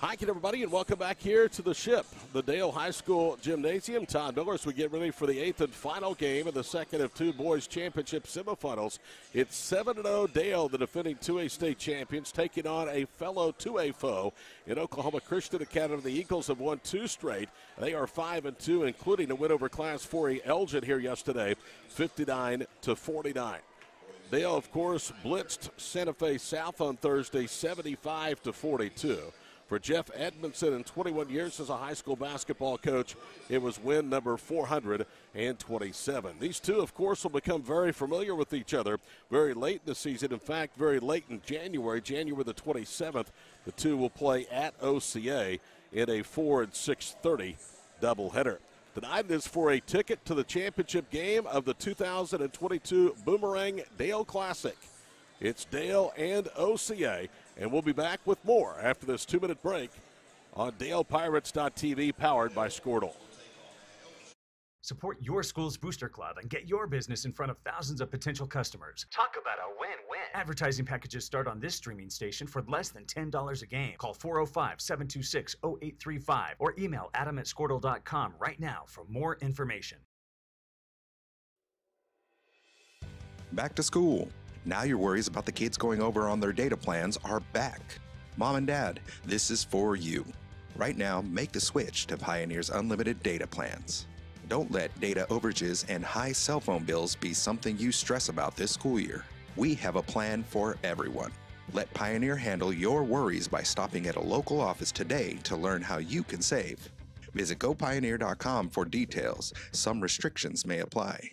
Hi again, everybody, and welcome back here to the Ship, the Dale High School Gymnasium. Todd Miller, as we get ready for the 8th and final game of the second of two boys championship semifinals. It's 7-0 Dale, the defending 2A state champions, taking on a fellow 2A foe in Oklahoma Christian Academy. The Eagles have won 2 straight. They are 5-2, including a win over Class 4A Elgin here yesterday, 59-49. Dale, of course, blitzed Santa Fe South on Thursday, 75-42. For Jeff Edmondson, in 21 years as a high school basketball coach, it was win number 427. These two, of course, will become very familiar with each other very late in the season. In fact, very late in January the 27th, the two will play at OCA in a 4 and 6:30 doubleheader. Tonight is for a ticket to the championship game of the 2022 Boomerang Dale Classic. It's Dale and OCA. And we'll be back with more after this 2-minute break on DalePirates.tv, powered by Squirtle. Support your school's booster club and get your business in front of thousands of potential customers. Talk about a win-win. Advertising packages start on this streaming station for less than $10 a game. Call 405-726-0835 or email adam@squirtle.com right now for more information. Back to school. Now your worries about the kids going over on their data plans are back. Mom and Dad, this is for you. Right now, make the switch to Pioneer's unlimited data plans. Don't let data overages and high cell phone bills be something you stress about this school year. We have a plan for everyone. Let Pioneer handle your worries by stopping at a local office today to learn how you can save. Visit gopioneer.com for details. Some restrictions may apply.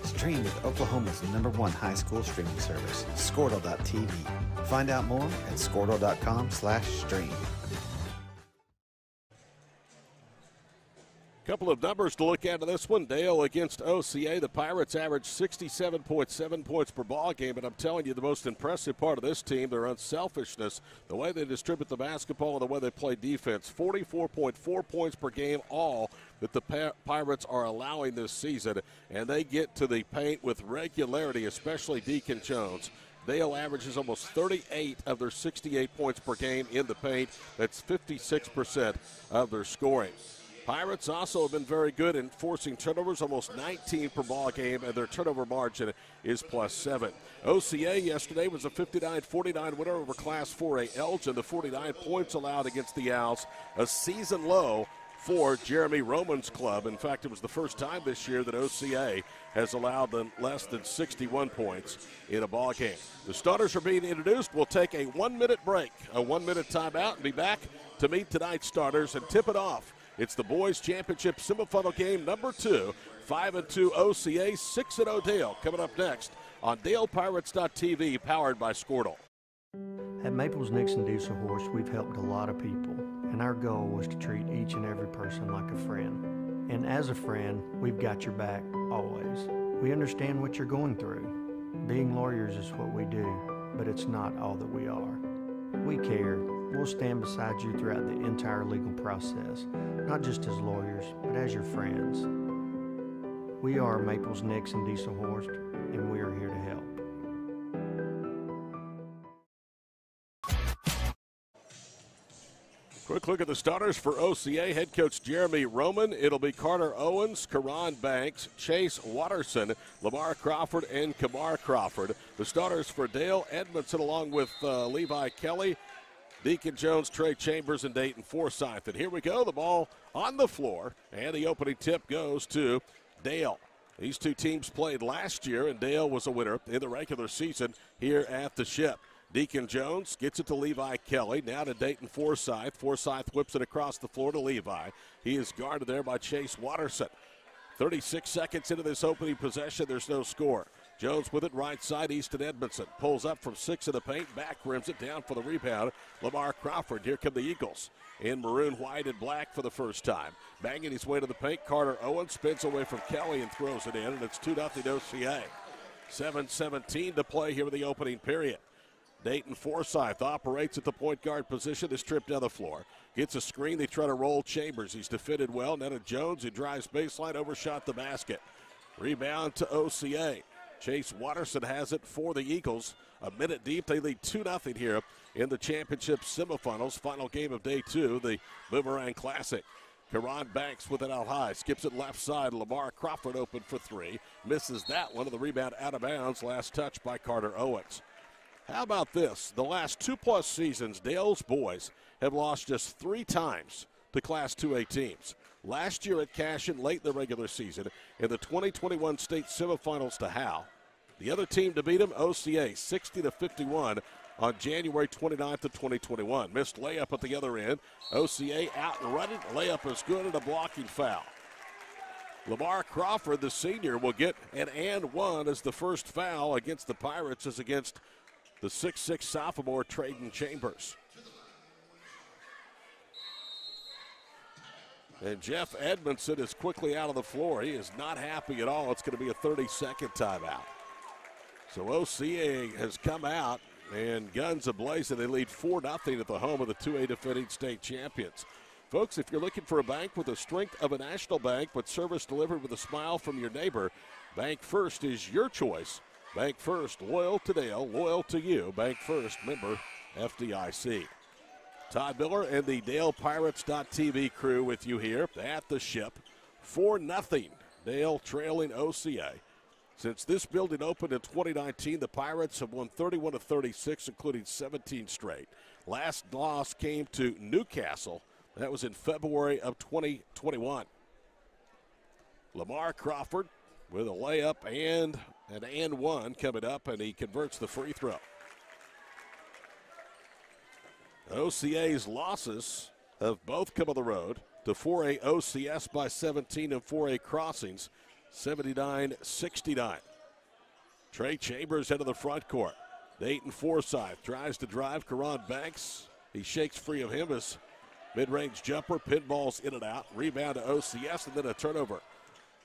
Stream with Oklahoma's #1 high school streaming service, Squirtle.tv. Find out more at Squirtle.com/stream. Couple of numbers to look at in this one. Dale against OCA. The Pirates average 67.7 points per ball game, and I'm telling you, the most impressive part of this team, their unselfishness, the way they distribute the basketball and the way they play defense. 44.4 points per game, all that the Pirates are allowing this season, and they get to the paint with regularity, especially Deacon Jones. Dale averages almost 38 of their 68 points per game in the paint. That's 56% of their scoring. Pirates also have been very good in forcing turnovers, almost 19 per ball game, and their turnover margin is +7. OCA yesterday was a 59-49 winner over Class 4A Elgin. The 49 points allowed against the Owls, a season low for Jeremy Roman's club. In fact, it was the first time this year that OCA has allowed them less than 61 points in a ball game. The starters are being introduced. We'll take a 1-minute break, a 1-minute timeout, and be back to meet tonight's starters and tip it off. It's the boys championship semifinal game number 2, 5-2 OCA, 6-0 Dale. Coming up next on DalePirates.tv, powered by Squirtle. At Maples Nixon Diesel Horse, we've helped a lot of people, and our goal was to treat each and every person like a friend. And as a friend, we've got your back always. We understand what you're going through. Being lawyers is what we do, but it's not all that we are. We care. We'll stand beside you throughout the entire legal process, not just as lawyers, but as your friends. We are Maples Nixon Diesel Horse, and we are here to help. Quick look at the starters for OCA. Head coach Jeremy Roman. It'll be Carter Owens, Karan Banks, Chase Watterson, Lamar Crawford, and Kamar Crawford. The starters for Dale Edmondson, along with Levi Kelly, Deacon Jones, Trey Chambers, and Dayton Forsyth. And here we go, the ball on the floor, and the opening tip goes to Dale. These two teams played last year, and Dale was a winner in the regular season here at the Ship. Deacon Jones gets it to Levi Kelly, now to Dayton Forsyth. Forsyth whips it across the floor to Levi. He is guarded there by Chase Watterson. 36 seconds into this opening possession, there's no score. Jones with it right side, Easton Edmondson. Pulls up from 6 in the paint, back rims it down for the rebound. Lamar Crawford, here come the Eagles. In maroon, white, and black for the first time. Banging his way to the paint, Carter Owen spins away from Kelly and throws it in, and it's 2-0 OCA. 7:17 to play here in the opening period. Dayton Forsyth operates at the point guard position, is stripped down the floor. Gets a screen, they try to roll Chambers. He's defended well. Now to Jones, who drives baseline, overshot the basket. Rebound to OCA. Chase Watterson has it for the Eagles. A minute deep, they lead 2-0 here in the championship semifinals. Final game of day 2, the Boomerang Classic. Karan Banks with it out high, skips it left side. Lamar Crawford open for 3. Misses that one, and the rebound out of bounds. Last touch by Carter Owens. How about this? The last 2+ seasons, Dale's boys have lost just 3 times to Class 2A teams. Last year at Cashion, late in the regular season, in the 2021 state semifinals to Howe. The other team to beat them, OCA, 60-51 on January 29th of 2021. Missed layup at the other end. OCA out and running. Layup is good and a blocking foul. Lamar Crawford, the senior, will get an and one as the first foul against the Pirates is against the 6'6 sophomore Trayden Chambers. And Jeff Edmondson is quickly out of the floor. He is not happy at all. It's going to be a 30-second timeout. So OCA has come out and guns ablazing. They lead 4-0 at the home of the 2A defending state champions. Folks, if you're looking for a bank with the strength of a national bank but service delivered with a smile from your neighbor, Bank First is your choice. Bank First, loyal to Dale, loyal to you. Bank First, member FDIC. Todd Miller and the DalePirates.tv crew with you here at the Ship. 4-0, Dale trailing OCA. Since this building opened in 2019, the Pirates have won 31 of 36, including 17 straight. Last loss came to Newcastle. That was in February of 2021. Lamar Crawford with a layup and an and one coming up, and he converts the free throw. OCA's losses have both come on the road to 4A OCS by 17 and 4A Crossings, 79-69. Trey Chambers head of the front court. Dayton Forsyth tries to drive. Karan Banks, he shakes free of him as mid-range jumper, pinballs in and out. Rebound to OCS and then a turnover.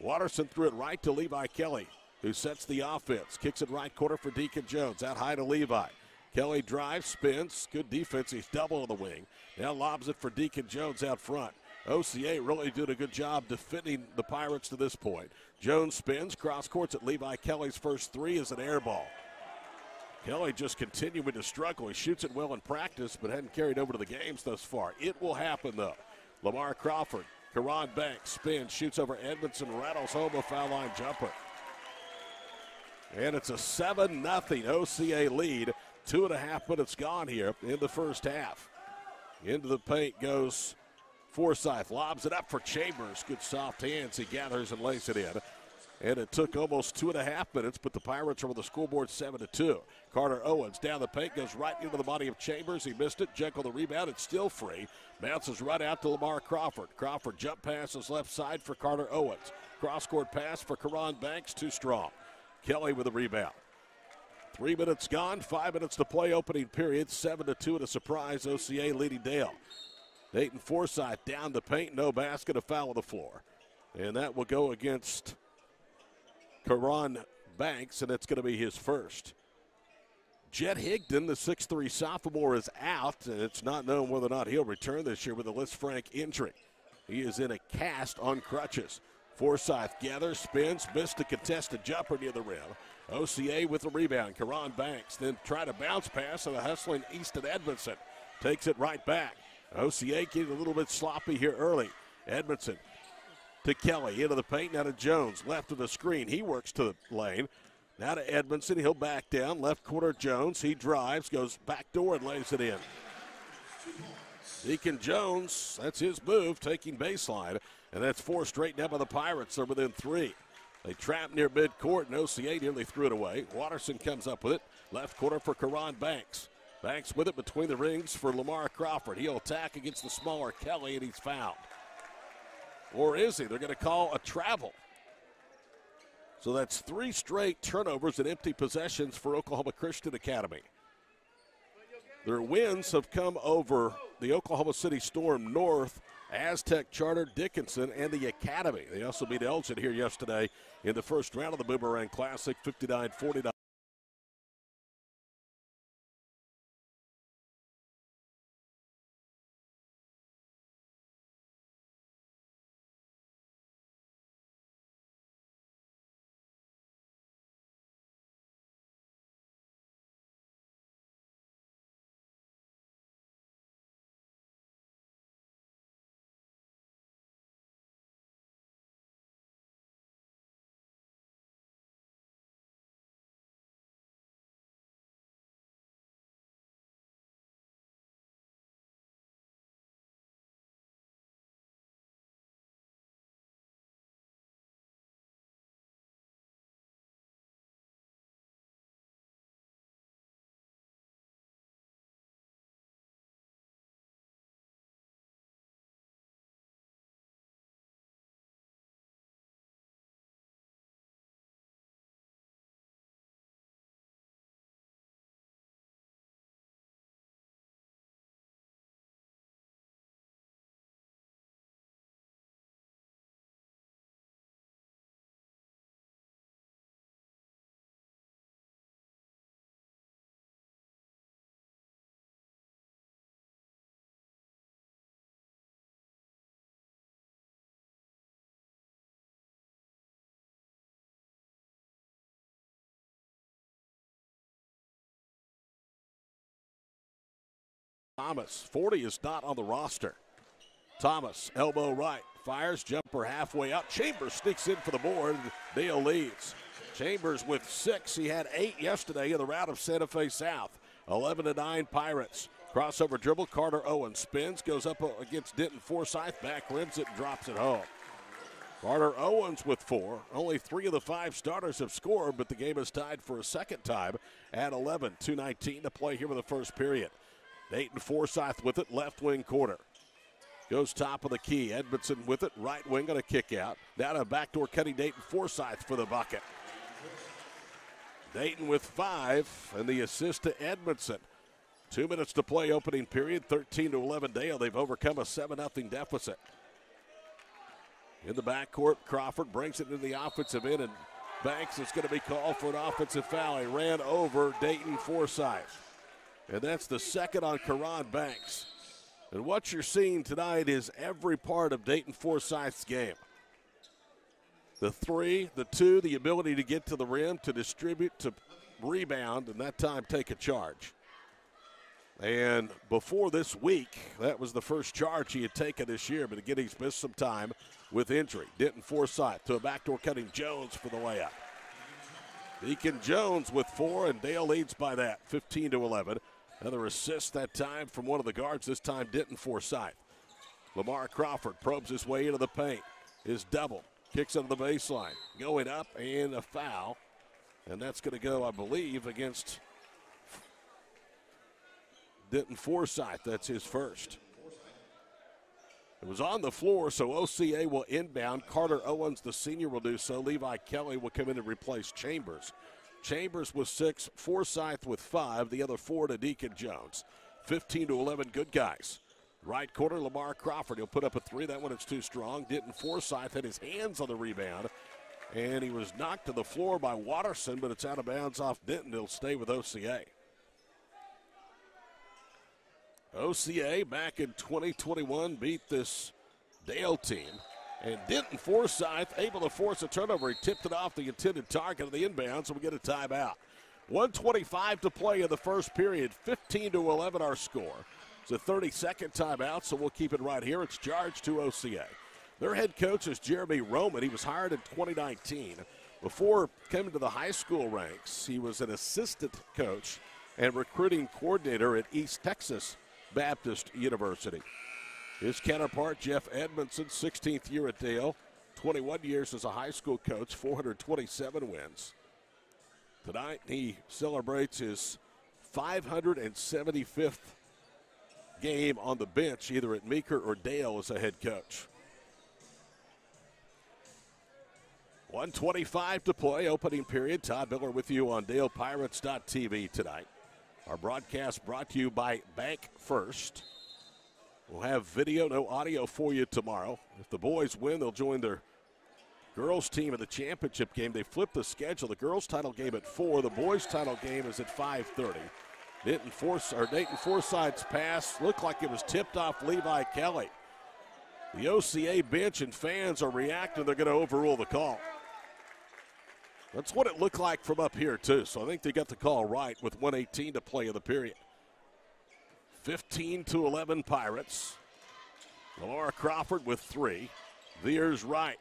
Watterson threw it right to Levi Kelly, who sets the offense. Kicks it right corner for Deacon Jones. Out high to Levi. Kelly drives, spins. Good defense. He's double on the wing. Now lobs it for Deacon Jones out front. OCA really did a good job defending the Pirates to this point. Jones spins, cross courts at Levi Kelly's first 3 is an air ball. Kelly just continuing to struggle. He shoots it well in practice, but hadn't carried over to the games thus far. It will happen, though. Lamar Crawford, Karan Banks spins, shoots over Edmondson, rattles home a foul line jumper. And it's a 7-0 OCA lead. 2.5 minutes gone here in the first half. Into the paint goes Forsyth, lobs it up for Chambers. Good soft hands. He gathers and lays it in. And it took almost 2.5 minutes, but the Pirates are on the scoreboard 7-2. Carter Owens down the paint, goes right into the body of Chambers. He missed it. Jekyll the rebound. It's still free. Bounces right out to Lamar Crawford. Crawford jump passes left side for Carter Owens. Cross-court pass for Karan Banks, too strong. Kelly with the rebound. 3 minutes gone, 5 minutes to play opening period. 7-2 and a surprise OCA leading Dale. Dayton Forsyth down the paint, no basket, a foul on the floor. And that will go against Karan Banks, and it's going to be his first. Jet Higdon, the 6'3 sophomore, is out, and it's not known whether or not he'll return this year with a Liz Frank injury. He is in a cast on crutches. Forsyth gathers, spins, missed a contested jumper near the rim. OCA with the rebound. Karan Banks then try to bounce pass, and a hustling Easton Edmondson takes it right back. OCA getting a little bit sloppy here early. Edmondson to Kelly, into the paint, now to Jones, left of the screen. He works to the lane. Now to Edmondson, he'll back down. Left corner Jones, he drives, goes back door and lays it in. Deacon Jones, that's his move, taking baseline. And that's 4 straight now by the Pirates. They're within 3. They trap near midcourt, and OCA nearly threw it away. Watterson comes up with it. Left corner for Karan Banks. Banks with it between the rings for Lamar Crawford. He'll attack against the smaller Kelly, and he's fouled. Or is he? They're going to call a travel. So that's 3 straight turnovers and empty possessions for Oklahoma Christian Academy. Their wins have come over the Oklahoma City Storm North, Aztec Charter, Dickinson, and the Academy. They also beat Elgin here yesterday in the first round of the Boomerang Classic, 59-49. Thomas, 40 is not on the roster. Thomas, elbow right, fires, jumper halfway up. Chambers sneaks in for the board. Dale leads. Chambers with 6. He had 8 yesterday in the round of Santa Fe South. 11-9 Pirates. Crossover dribble, Carter Owens spins, goes up against Denton Forsyth, back rims it and drops it home. Carter Owens with 4. Only 3 of the 5 starters have scored, but the game is tied for a second time at 11. 2:19 to play here in the first period. Dayton Forsyth with it, left wing corner. Goes top of the key. Edmondson with it, right wing on a kick out. Down a backdoor cutting Dayton Forsyth for the bucket. Dayton with 5, and the assist to Edmondson. 2 minutes to play opening period, 13-11 Dale. They've overcome a 7-0 deficit. In the backcourt, Crawford brings it into the offensive end, and Banks is going to be called for an offensive foul. He ran over Dayton Forsyth. And that's the second on Karan Banks. And what you're seeing tonight is every part of Dayton Forsyth's game. The 3, the 2, the ability to get to the rim, to distribute, to rebound, and that time take a charge. And before this week, that was the first charge he had taken this year, but again, he's missed some time with injury. Denton Forsyth to a backdoor cutting Jones for the layup. Deacon Jones with 4, and Dale leads by that, 15-11. Another assist that time from one of the guards, this time Denton Forsyth. Lamar Crawford probes his way into the paint. Is double, kicks under the baseline. Going up and a foul. And that's going to go, I believe, against Denton Forsyth. That's his first. It was on the floor, so OCA will inbound. Carter Owens, the senior, will do so. Levi Kelly will come in and replace Chambers. Chambers with 6, Forsyth with 5, the other 4 to Deacon Jones. 15-11, good guys. Right corner, Lamar Crawford. He'll put up a 3. That one is too strong. Denton Forsyth had his hands on the rebound, and he was knocked to the floor by Watterson, but it's out of bounds off Denton. He'll stay with OCA. OCA back in 2021 beat this Dale team. And Denton Forsyth able to force a turnover. He tipped it off the intended target of the inbound, so we get a timeout. 1:25 to play in the first period. 15-11 our score. It's a 30-second timeout, so we'll keep it right here. It's charged to OCA. Their head coach is Jeremy Roman. He was hired in 2019. Before coming to the high school ranks, he was an assistant coach and recruiting coordinator at East Texas Baptist University. His counterpart, Jeff Edmondson, 16th year at Dale, 21 years as a high school coach, 427 wins. Tonight, he celebrates his 575th game on the bench, either at Meeker or Dale as a head coach. 1:25 to play, opening period. Todd Miller with you on DalePirates.tv tonight. Our broadcast brought to you by Bank First. We'll have video, no audio for you tomorrow. If the boys win, they'll join their girls team in the championship game. They flipped the schedule. The girls title game at 4. The boys title game is at 5:30. Dayton Forsythe's pass looked like it was tipped off Levi Kelly. The OCA bench and fans are reacting. They're going to overrule the call. That's what it looked like from up here, too. So I think they got the call right with 1:18 to play in the period. 15-11 Pirates. Lamar Crawford with 3. Veers right.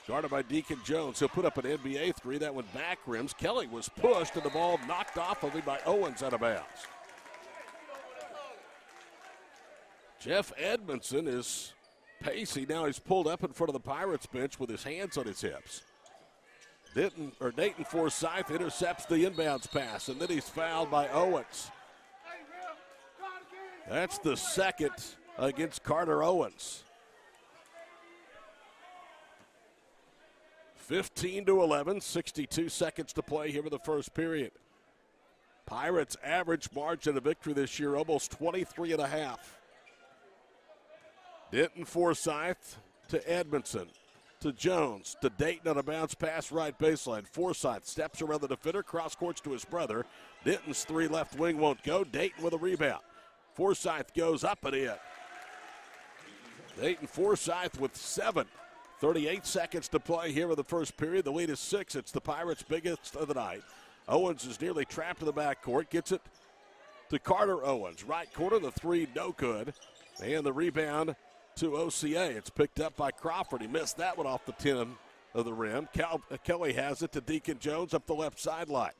Guarded by Deacon Jones. He'll put up an NBA 3. That went back rims. Kelly was pushed and the ball knocked off of him by Owens out of bounds. Jeff Edmondson is pacey. Now he's pulled up in front of the Pirates bench with his hands on his hips. Dayton Forsythe intercepts the inbounds pass, and then he's fouled by Owens. That's the second against Carter Owens. 15-11, 62 seconds to play here in the first period. Pirates' average margin of victory this year, almost 23.5. Denton Forsythe to Edmondson. To Jones, to Dayton on a bounce pass right baseline. Forsythe steps around the defender, cross courts to his brother. Denton's 3 left wing won't go. Dayton with a rebound. Forsythe goes up and in. Dayton Forsythe with 7. 38 seconds to play here in the first period. The lead is 6. It's the Pirates' biggest of the night. Owens is nearly trapped in the backcourt. Gets it to Carter Owens. Right corner, the 3 no good. And the rebound to OCA. It's picked up by Crawford. He missed that one off the 10 of the rim. Kelly has it to Deacon Jones up the left sideline.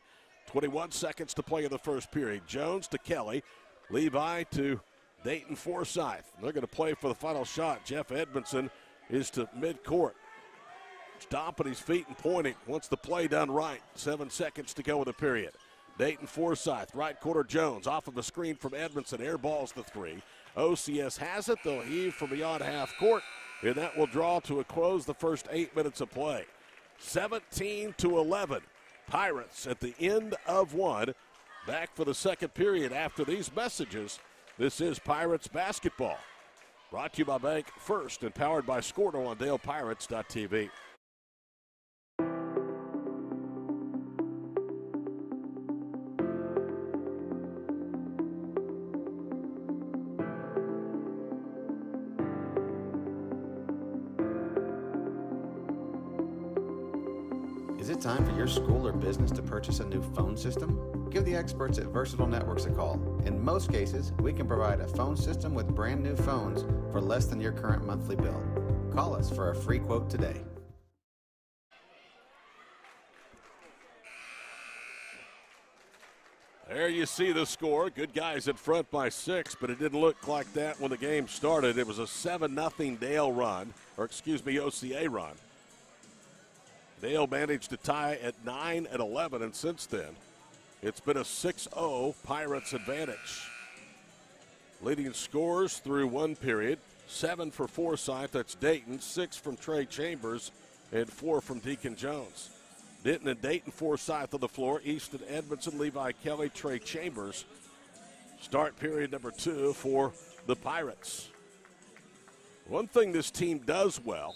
21 seconds to play in the first period. Jones to Kelly. Levi to Dayton Forsythe. They're going to play for the final shot. Jeff Edmondson is to midcourt. Stomping his feet and pointing. Wants the play done right. 7 seconds to go in the period. Dayton Forsythe, right quarter Jones, off of the screen from Edmondson. Air balls the 3. OCS has it. They'll heave from beyond half court, and that will draw to a close the first 8 minutes of play. 17-11. Pirates at the end of 1. Back for the second period after these messages. This is Pirates basketball. Brought to you by Bank First and powered by Scordo on DalePirates.tv. Is it time for your school or business to purchase a new phone system? Give the experts at Versatile Networks a call. In most cases, we can provide a phone system with brand new phones for less than your current monthly bill. Call us for a free quote today. There you see the score. Good guys in front by 6, but it didn't look like that when the game started. It was a 7-0 Dale run, OCA run. Dale managed to tie at 9 and 11, and since then, it's been a 6-0 Pirates advantage. Leading scores through 1 period, 7 for Forsythe, that's Dayton, 6 from Trey Chambers, and 4 from Deacon Jones. Denton and Dayton Forsythe on the floor, Easton Edmondson, Levi Kelly, Trey Chambers. Start period number 2 for the Pirates. One thing this team does well,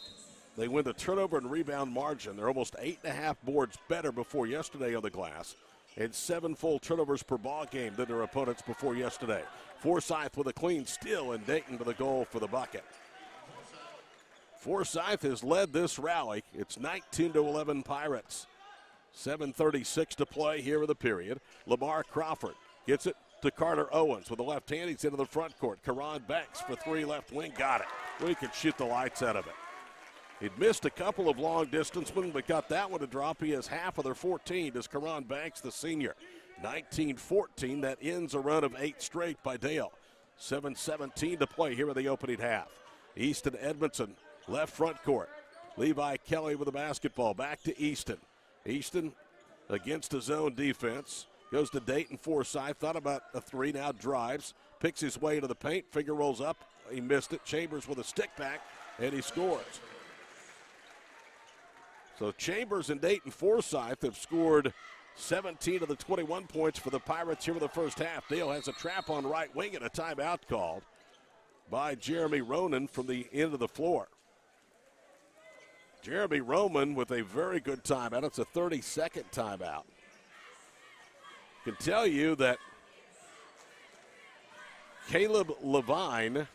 they win the turnover and rebound margin. They're almost 8.5 boards better before yesterday on the glass, and 7 full turnovers per ball game than their opponents before yesterday. Forsythe with a clean steal, and Dayton to the goal for the bucket. Forsythe has led this rally. It's 19-11 Pirates. 7:36 to play here in the period. Lamar Crawford gets it to Carter Owens with the left hand. He's into the front court. Karan Banks for 3 left wing. Got it. We can shoot the lights out of it. He'd missed a couple of long distance ones, but got that one to drop. He has half of their 14 as Karan Banks, the senior. 19-14. That ends a run of 8 straight by Dale. 7:17 to play here in the opening half. Easton Edmondson, left front court. Levi Kelly with the basketball. Back to Easton. Easton against his own defense. Goes to Dayton Forsythe. Thought about a 3, now drives. Picks his way into the paint. Finger rolls up. He missed it. Chambers with a stick back, and he scores. So Chambers and Dayton Forsyth have scored 17 of the 21 points for the Pirates here in the first half. Dale has a trap on right wing and a timeout called by Jeremy Ronan from the end of the floor. Jeremy Roman with a very good timeout. It's a 30-second timeout. I can tell you that Caleb Levine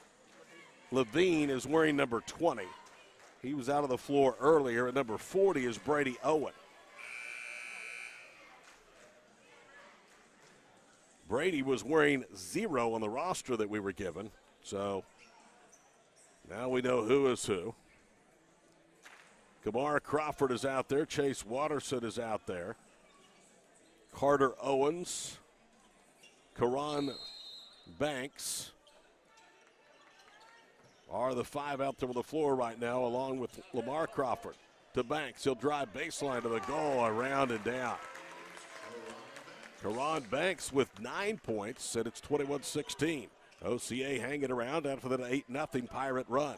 is wearing number 20. He was out of the floor earlier. At number 40 is Brady Owen. Brady was wearing 0 on the roster that we were given. So now we know who is who. Kamar Crawford is out there. Chase Watterson is out there. Carter Owens. Karan Banks are the 5 out there on the floor right now, along with Lamar Crawford. To Banks. He'll drive baseline to the goal, around and down. Karan Banks with 9 points, and it's 21-16. OCA hanging around after that 8-0 Pirate run.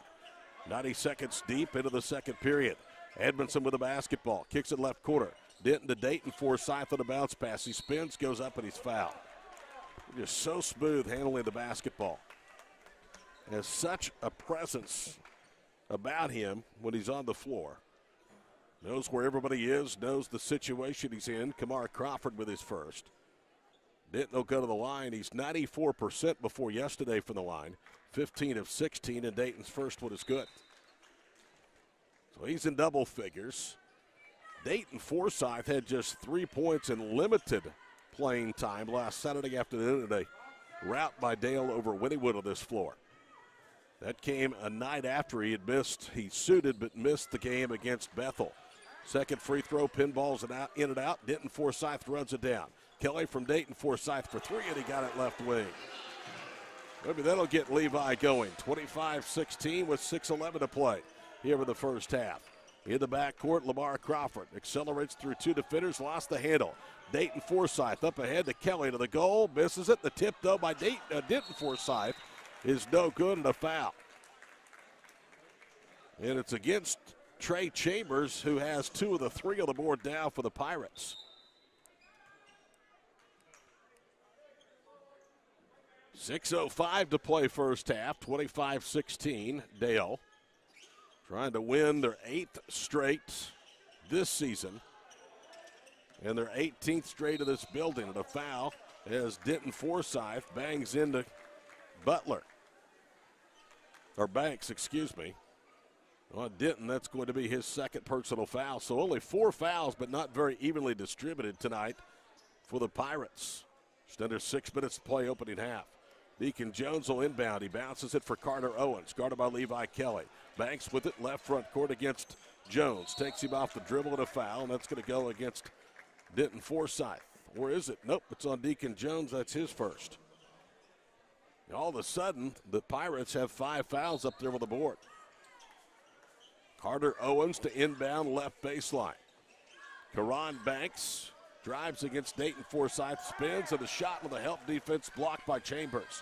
90 seconds deep into the second period. Edmondson with the basketball. Kicks it left corner. Denton to Dayton. Forsyth on a bounce pass. He spins, goes up, and he's fouled. Just so smooth handling the basketball. Has such a presence about him when he's on the floor. Knows where everybody is, knows the situation he's in. Kamar Crawford with his first. Denton will go to the line. He's 94% before yesterday from the line. 15 of 16, and Dayton's first one is good. So he's in double figures. Dayton Forsyth had just 3 points in limited playing time last Saturday afternoon in a rout by Dale over Wynnewood on this floor. That came a night after he suited but missed the game against Bethel. Second free throw, pinballs it out, in and out. Denton Forsyth runs it down. Kelly from Dayton Forsyth for 3, and he got it left wing. Maybe that'll get Levi going. 25-16 with 6:11 to play here in the first half. In the backcourt, Lamar Crawford accelerates through 2 defenders, lost the handle. Dayton Forsyth up ahead to Kelly to the goal, misses it. The tip, though, by Denton Forsyth is no good and a foul. And it's against Trey Chambers, who has 2 of the 3 on the board now for the Pirates. 6:05 to play first half, 25-16. Dale trying to win their 8th straight this season and their 18th straight of this building. And a foul as Denton Forsyth bangs into Butler. Or Banks, excuse me. On Denton, that's going to be his second personal foul. So only 4 fouls, but not very evenly distributed tonight for the Pirates. Just under 6 minutes to play opening half. Deacon Jones will inbound. He bounces it for Carter Owens, guarded by Levi Kelly. Banks with it, left front court against Jones. Takes him off the dribble and a foul, and that's going to go against Denton Forsyth. Or is it? Nope, it's on Deacon Jones. That's his first. All of a sudden, the Pirates have 5 fouls up there on the board. Carter Owens to inbound left baseline. Karan Banks drives against Dayton Forsyth, spins, and a shot with a help defense blocked by Chambers.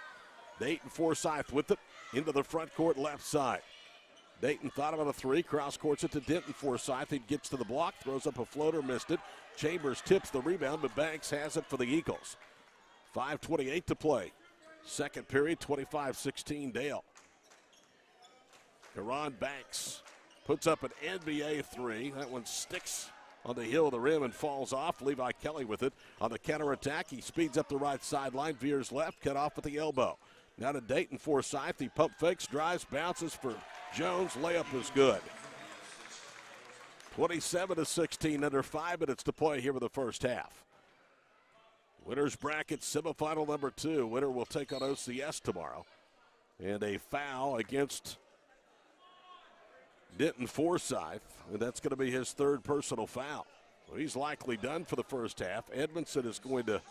Dayton Forsyth with it into the front court left side. Dayton thought about a 3, cross courts it to Denton Forsyth. He gets to the block, throws up a floater, missed it. Chambers tips the rebound, but Banks has it for the Eagles. 5:28 to play. Second period, 25-16 Dale. Karan Banks puts up an NBA 3. That one sticks on the heel of the rim and falls off. Levi Kelly with it on the counterattack. He speeds up the right sideline, veers left, cut off at the elbow. Now to Dayton Forsyth. He pump fakes, drives, bounces for Jones. Layup is good. 27-16, under 5 minutes to play here in the first half. Winners bracket semifinal number 2. Winner will take on OCS tomorrow. And a foul against Denton Forsyth, and that's going to be his 3rd personal foul. Well, he's likely done for the first half. Edmondson is going to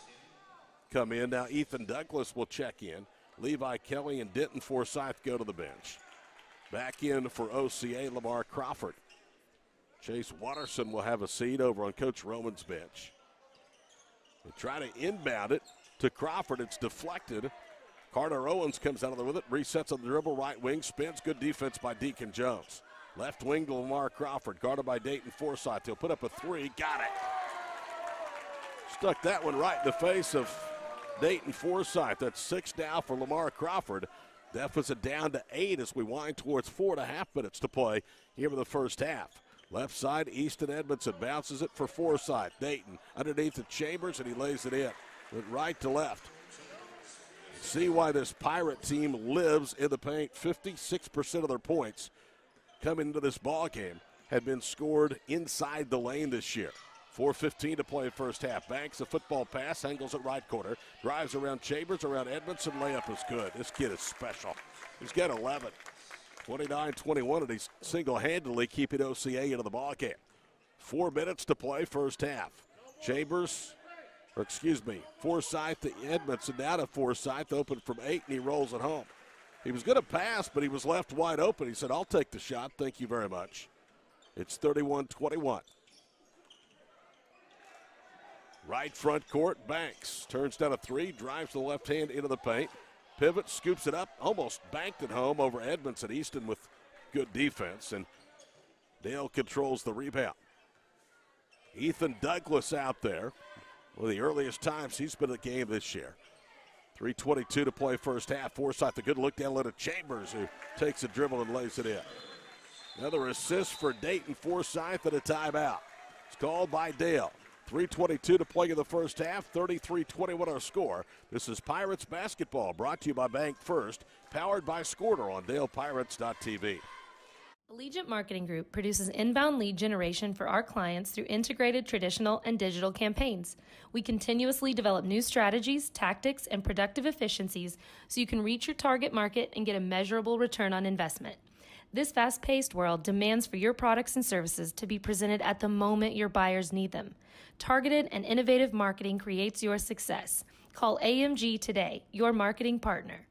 come in. Now Ethan Douglas will check in. Levi Kelly and Denton Forsyth go to the bench. Back in for OCA, Lamar Crawford. Chase Watterson will have a seat over on Coach Roman's bench. They try to inbound it to Crawford. It's deflected. Carter Owens comes out of there with it, resets on the dribble, right wing, spins. Good defense by Deacon Jones. Left wing to Lamar Crawford, guarded by Dayton Forsythe. He'll put up a three, got it. Stuck that one right in the face of Dayton Forsythe. That's 6 now for Lamar Crawford. Deficit down to 8 as we wind towards 4.5 minutes to play here in the first half. Left side, Easton Edmondson bounces it for Forsythe. Dayton underneath the Chambers, and he lays it in. Went right to left. See why this Pirate team lives in the paint. 56% of their points coming into this ball game have been scored inside the lane this year. 4:15 to play first half. Banks a football pass, angles at right corner, drives around Chambers, around Edmondson. Layup is good. This kid is special. He's got 11. 29-21, and he's single-handedly keeping OCA into the ball game. 4 minutes to play first half. Forsythe to Edmondson, now to Forsythe, open from 8, and he rolls it home. He was going to pass, but he was left wide open. He said, I'll take the shot. Thank you very much. It's 31-21. Right front court, Banks turns down a 3, drives the left hand into the paint. Pivot, scoops it up, almost banked it home over Edmondson. Easton with good defense, and Dale controls the rebound. Ethan Douglas out there. One of the earliest times he's been in the game this year. 3:22 to play first half. Forsythe, a good look down low to Chambers, who takes a dribble and lays it in. Another assist for Dayton Forsythe and a timeout. It's called by Dale. 3:22 to play in the first half. 33-21 our score. This is Pirates basketball, brought to you by Bank First, powered by Scorner on DalePirates.tv. Allegiant Marketing Group produces inbound lead generation for our clients through integrated traditional and digital campaigns. We continuously develop new strategies, tactics, and productive efficiencies so you can reach your target market and get a measurable return on investment. This fast-paced world demands for your products and services to be presented at the moment your buyers need them. Targeted and innovative marketing creates your success. Call AMG today, your marketing partner.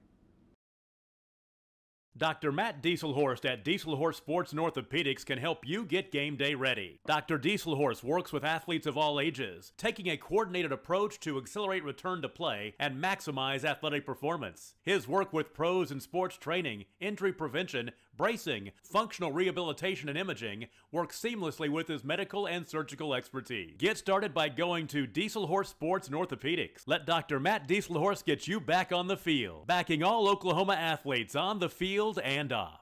Dr. Matt Dieselhorst at Dieselhorst Sports and Orthopedics can help you get game day ready. Dr. Dieselhorst works with athletes of all ages, taking a coordinated approach to accelerate return to play and maximize athletic performance. His work with pros in sports training, injury prevention, bracing, functional rehabilitation, and imaging works seamlessly with his medical and surgical expertise. Get started by going to Dieselhorst Sports and Orthopedics. Let Dr. Matt Dieselhorst get you back on the field, backing all Oklahoma athletes on the field and off.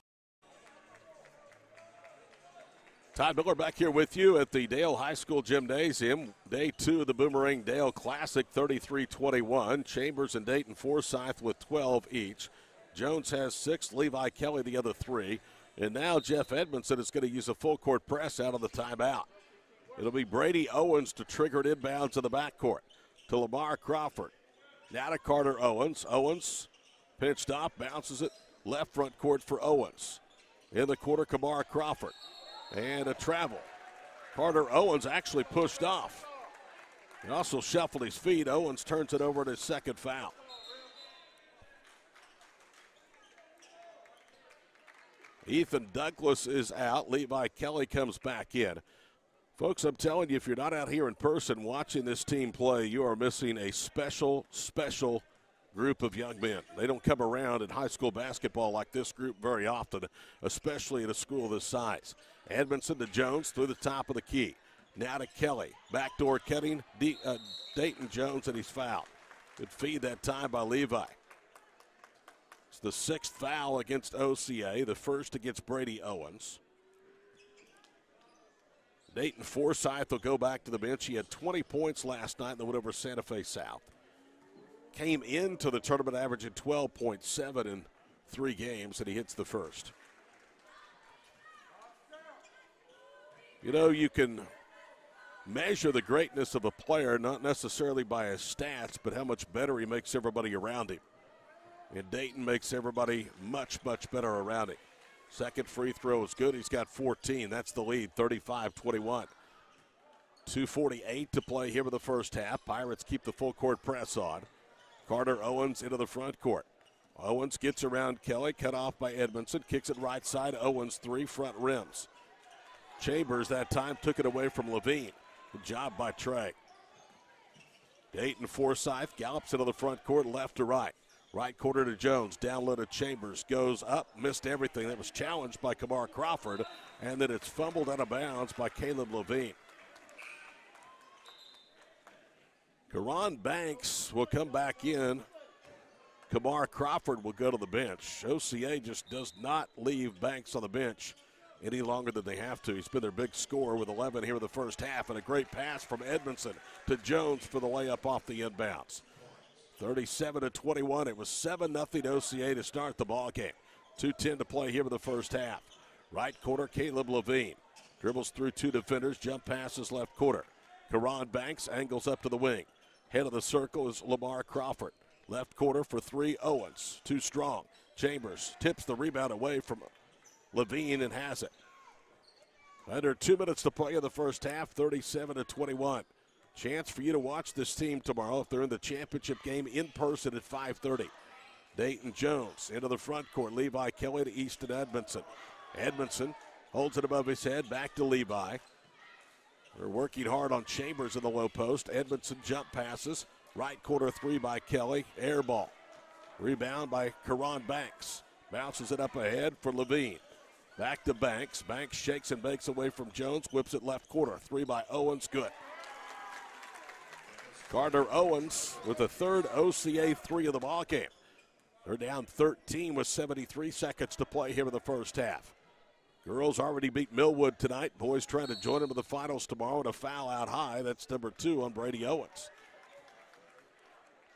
Todd Miller back here with you at the Dale High School Gymnasium. Day 2 of the Boomerang Dale Classic, 33-21. Chambers and Dayton Forsythe with 12 each. Jones has 6, Levi Kelly the other 3. And now Jeff Edmondson is going to use a full court press out of the timeout. It'll be Brady Owens to trigger it inbounds in the backcourt to Lamar Crawford. Now to Carter Owens. Owens pinched off, bounces it left front court for Owens. In the quarter, Kamar Crawford. And a travel. Carter Owens actually pushed off. He also shuffled his feet. Owens turns it over to his second foul. Ethan Douglas is out. Levi Kelly comes back in. Folks, I'm telling you, if you're not out here in person watching this team play, you are missing a special group of young men. They don't come around in high school basketball like this group very often, especially at a school this size. Edmondson to Jones through the top of the key. Now to Kelly. Backdoor cutting, Dayton Jones, and he's fouled. Good feed that time by Levi. It's the 6th foul against OCA, the first against Brady Owens. Dayton Forsythe will go back to the bench. He had 20 points last night in the win over Santa Fe South. Came into the tournament averaging 12.7 in 3 games, and he hits the first. You know, you can measure the greatness of a player not necessarily by his stats, but how much better he makes everybody around him. And Dayton makes everybody much, much better around him. Second free throw is good. He's got 14. That's the lead, 35-21. 2:48 to play here in the first half. Pirates keep the full court press on. Carter Owens into the front court. Owens gets around Kelly, cut off by Edmondson, kicks it right side. Owens 3 front rims. Chambers that time took it away from Levine. Good job by Trey. Dayton Forsythe gallops into the front court left to right. Right quarter to Jones, down low to Chambers, goes up, missed everything. That was challenged by Kamar Crawford, and then it's fumbled out of bounds by Caleb Levine. Karan Banks will come back in. Kamar Crawford will go to the bench. OCA just does not leave Banks on the bench any longer than they have to. He's been their big scorer with 11 here in the first half, and a great pass from Edmondson to Jones for the layup off the inbounds. 37-21. It was 7-0 OCA to start the ball game. 2:10 to play here in the first half. Right quarter, Caleb Levine dribbles through two defenders, jump passes left quarter. Karan Banks angles up to the wing. Head of the circle is Lamar Crawford. Left quarter for three, Owens. Too strong. Chambers tips the rebound away from Levine and has it. Under 2 minutes to play in the first half, 37-21. Chance for you to watch this team tomorrow if they're in the championship game in person at 5:30. Dayton Jones into the front court. Levi Kelly to Easton Edmondson. Edmondson holds it above his head. Back to Levi. They're working hard on Chambers in the low post. Edmondson jump passes. Right quarter three by Kelly. Air ball. Rebound by Karan Banks. Bounces it up ahead for Levine. Back to Banks. Banks shakes and bakes away from Jones. Whips it left quarter. Three by Owens. Good. Gardner Owens with the third OCA three of the ball game. They're down 13 with 73 seconds to play here in the first half. Girls already beat Millwood tonight. Boys trying to join them in the finals tomorrow, and a foul out high. That's number 2 on Brady Owens.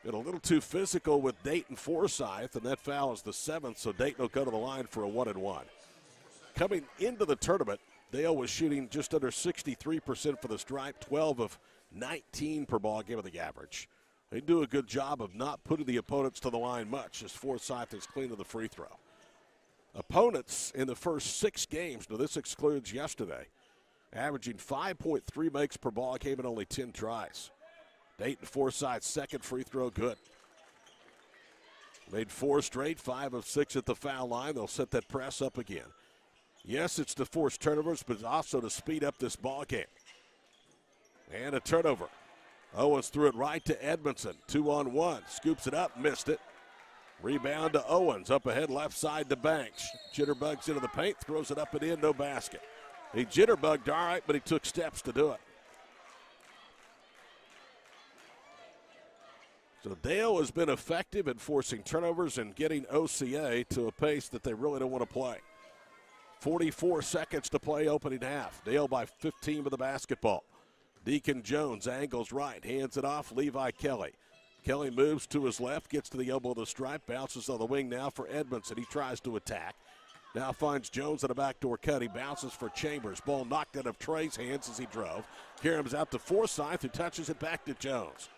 Been a little too physical with Dayton Forsyth, and that foul is the 7th, so Dayton will go to the line for a 1-and-1. Coming into the tournament, Dale was shooting just under 63% for the stripe, 12 of 19 per ball game of the average. They do a good job of not putting the opponents to the line much, as Forsyth is clean to the free throw. Opponents in the first 6 games, now this excludes yesterday, averaging 5.3 makes per ball game and only 10 tries. Dayton Forsyth's second free throw good. Made 4 straight, 5 of 6 at the foul line. They'll set that press up again. Yes, it's to force turnovers, but also to speed up this ball game. And a turnover. Owens threw it right to Edmondson. 2-on-1. Scoops it up, missed it. Rebound to Owens. Up ahead, left side to Banks. Jitterbugs into the paint, throws it up and in, no basket. He jitterbugged all right, but he took steps to do it. So Dale has been effective in forcing turnovers and getting OCA to a pace that they really don't want to play. 44 seconds to play opening half. Dale by 15 with the basketball. Deacon Jones angles right, hands it off, Levi Kelly. Kelly moves to his left, gets to the elbow of the stripe, bounces on the wing now for Edmondson. He tries to attack. Now finds Jones at a backdoor cut. He bounces for Chambers. Ball knocked out of Trey's hands as he drove. Karam's out to Forsyth, who touches it back to Jones.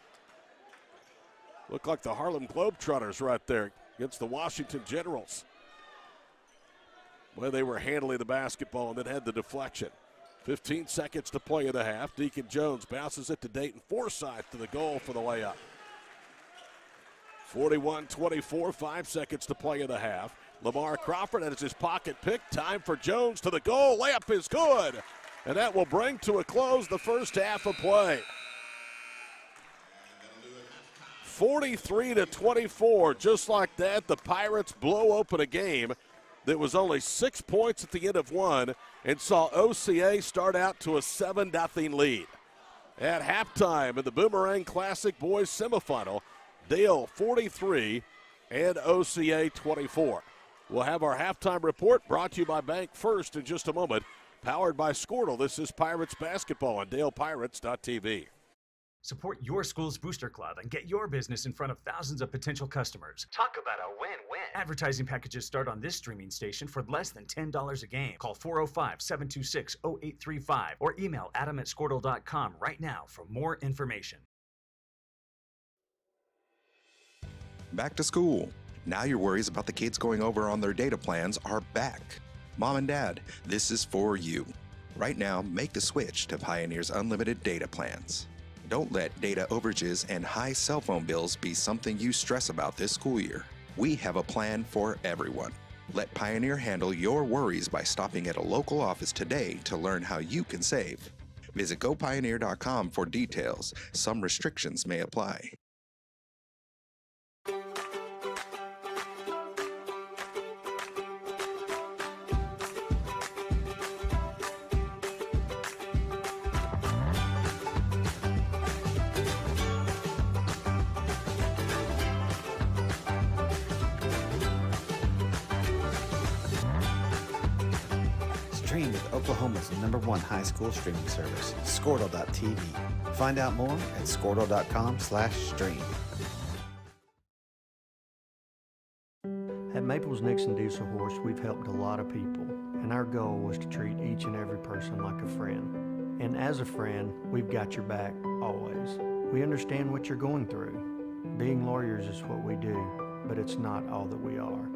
Look like the Harlem Globetrotters right there against the Washington Generals. Well, they were handling the basketball and then had the deflection. 15 seconds to play in the half. Deacon Jones bounces it to Dayton Forsyth to the goal for the layup. 41-24, 5 seconds to play in the half. Lamar Crawford has his pocket pick. Time for Jones to the goal. Layup is good. And that will bring to a close the first half of play. 43-24, just like that, the Pirates blow open a game that was only 6 points at the end of one and saw OCA start out to a 7-0 lead. At halftime in the Boomerang Classic Boys semifinal, Dale 43 and OCA 24. We'll have our halftime report brought to you by Bank First in just a moment. Powered by Squirtle, this is Pirates basketball on DalePirates.tv. Support your school's booster club and get your business in front of thousands of potential customers. Talk about a win-win. Advertising packages start on this streaming station for less than $10 a game. Call 405-726-0835 or email adam@squirtle.com right now for more information. Back to school. Now your worries about the kids going over on their data plans are back. Mom and Dad, this is for you. Right now, make the switch to Pioneer's unlimited data plans. Don't let data overages and high cell phone bills be something you stress about this school year. We have a plan for everyone. Let Pioneer handle your worries by stopping at a local office today to learn how you can save. Visit gopioneer.com for details. Some restrictions may apply. Oklahoma's #1 high school streaming service, Squirtle.tv. Find out more at squirtle.com/stream. At Maples Nixon Diesel Horse, we've helped a lot of people, and our goal was to treat each and every person like a friend. And as a friend, we've got your back always. We understand what you're going through. Being lawyers is what we do, but it's not all that we are.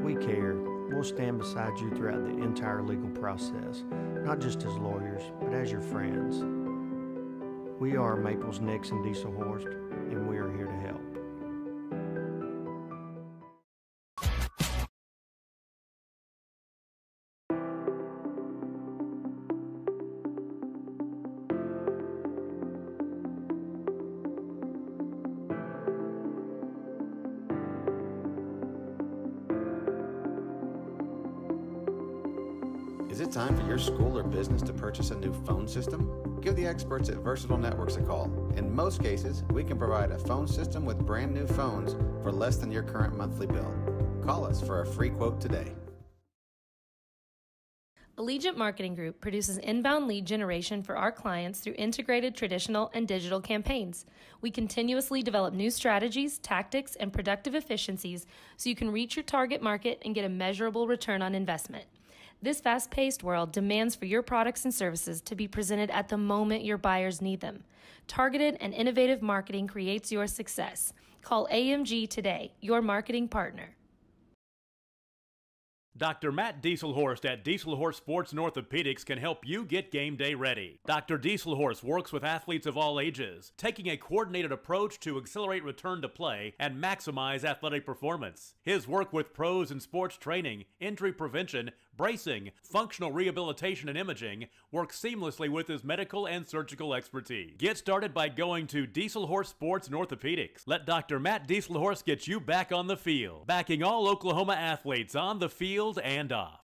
We care. We'll stand beside you throughout the entire legal process, not just as lawyers, but as your friends. We are Maples Nixon Diesel Horse, and we are here to help. Is it time for your school or business to purchase a new phone system? Give the experts at Versatile Networks a call. In most cases, we can provide a phone system with brand new phones for less than your current monthly bill. Call us for a free quote today. Allegiant Marketing Group produces inbound lead generation for our clients through integrated traditional and digital campaigns. We continuously develop new strategies, tactics, and productive efficiencies so you can reach your target market and get a measurable return on investment. This fast-paced world demands for your products and services to be presented at the moment your buyers need them. Targeted and innovative marketing creates your success. Call AMG today, your marketing partner. Dr. Matt Dieselhorst at Dieselhorst Sports and Orthopedics can help you get game day ready. Dr. Dieselhorst works with athletes of all ages, taking a coordinated approach to accelerate return to play and maximize athletic performance. His work with pros in sports training, injury prevention, bracing, functional rehabilitation, and imaging works seamlessly with his medical and surgical expertise. Get started by going to Dieselhorst Sports and Orthopedics. Let Dr. Matt Dieselhorst get you back on the field, backing all Oklahoma athletes on the field and off.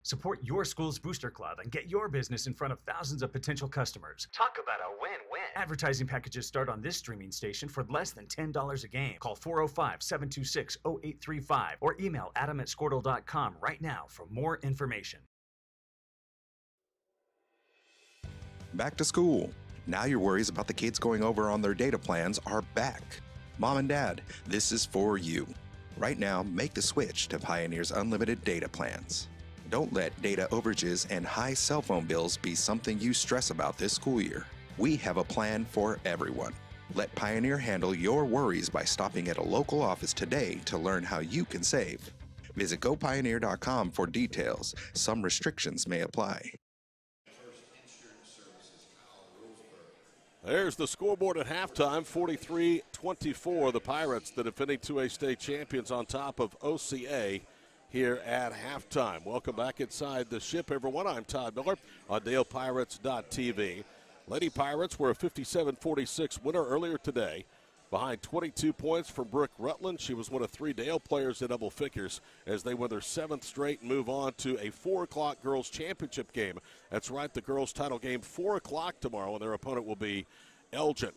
Support your school's booster club and get your business in front of thousands of potential customers. Talk about a win-win. Advertising packages start on this streaming station for less than $10 a game. Call 405-726-0835 or email adam@squirtle.com right now for more information. Back to school. Now your worries about the kids going over on their data plans are back. Mom and Dad, this is for you. Right now, make the switch to Pioneer's unlimited data plans. Don't let data overages and high cell phone bills be something you stress about this school year. We have a plan for everyone. Let Pioneer handle your worries by stopping at a local office today to learn how you can save. Visit gopioneer.com for details. Some restrictions may apply. There's the scoreboard at halftime, 43-24. The Pirates, the defending 2A state champions, on top of OCA here at halftime. Welcome back inside the ship, everyone. I'm Todd Miller on DalePirates.tv. Lady Pirates were a 57-46 winner earlier today, behind 22 points from Brooke Rutland. She was one of 3 Dale players in double figures as they win their 7th straight and move on to a 4 o'clock girls championship game. That's right, the girls title game, 4 o'clock tomorrow, and their opponent will be Elgin.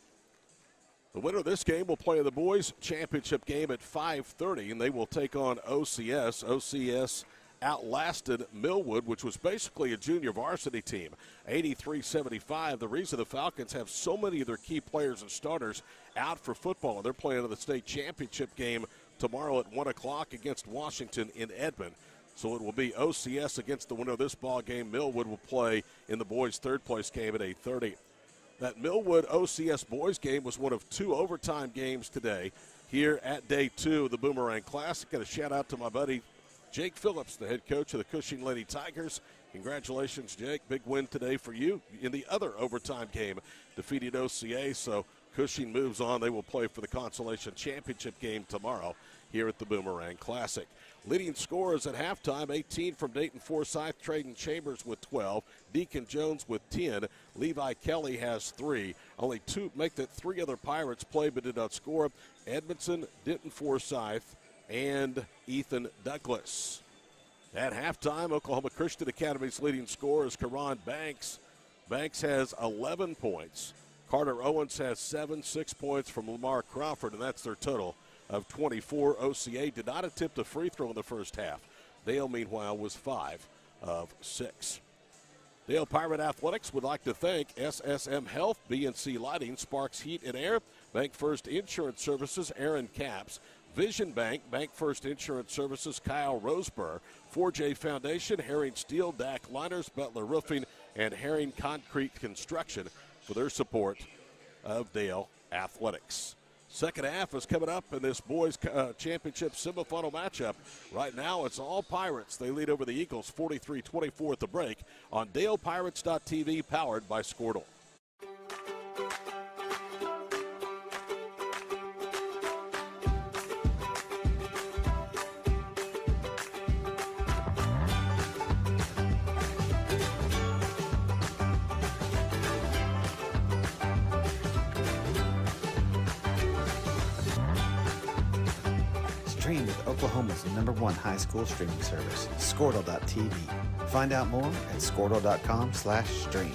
The winner of this game will play in the boys championship game at 5:30, and they will take on OCS. OCS outlasted Millwood, which was basically a junior varsity team, 83-75. The reason the Falcons have so many of their key players and starters out for football, and they're playing in the state championship game tomorrow at 1 o'clock against Washington in Edmond. So it will be OCS against the winner of this ball game. Millwood will play in the boys' third place game at 8:30. That Millwood-OCS boys game was one of 2 overtime games today here at day 2 of the Boomerang Classic. Got a shout-out to my buddy Jake Phillips, the head coach of the Cushing Lady Tigers. Congratulations, Jake. Big win today for you in the other overtime game, defeated OCA. So Cushing moves on. They will play for the Consolation Championship game tomorrow here at the Boomerang Classic. Leading scorers at halftime, 18 from Dayton Forsyth, Traden Chambers with 12, Deacon Jones with 10, Levi Kelly has 3. Only 2 make that 3 other Pirates play but did not score. Edmondson, Denton Forsyth, and Ethan Douglas. At halftime, Oklahoma Christian Academy's leading scorer is Karan Banks. Banks has 11 points. Carter Owens has 6 points from Lamar Crawford, and that's their total of 24. OCA did not attempt a free throw in the first half. Dale, meanwhile, was 5 of 6. Dale Pirate Athletics would like to thank SSM Health, BNC Lighting, Sparks Heat and Air, Bank First Insurance Services, Aaron Capps, Vision Bank, Bank First Insurance Services, Kyle Roseburg, 4J Foundation, Herring Steel, DAC Liners, Butler Roofing, and Herring Concrete Construction for their support of Dale Athletics. Second half is coming up in this boys championship semifinal matchup. Right now it's all Pirates. They lead over the Eagles 43-24 at the break on DalePirates.tv, powered by Squirtle. Stream with Oklahoma's #1 high school streaming service, Squirtle.tv. Find out more at Squirtle.com/stream.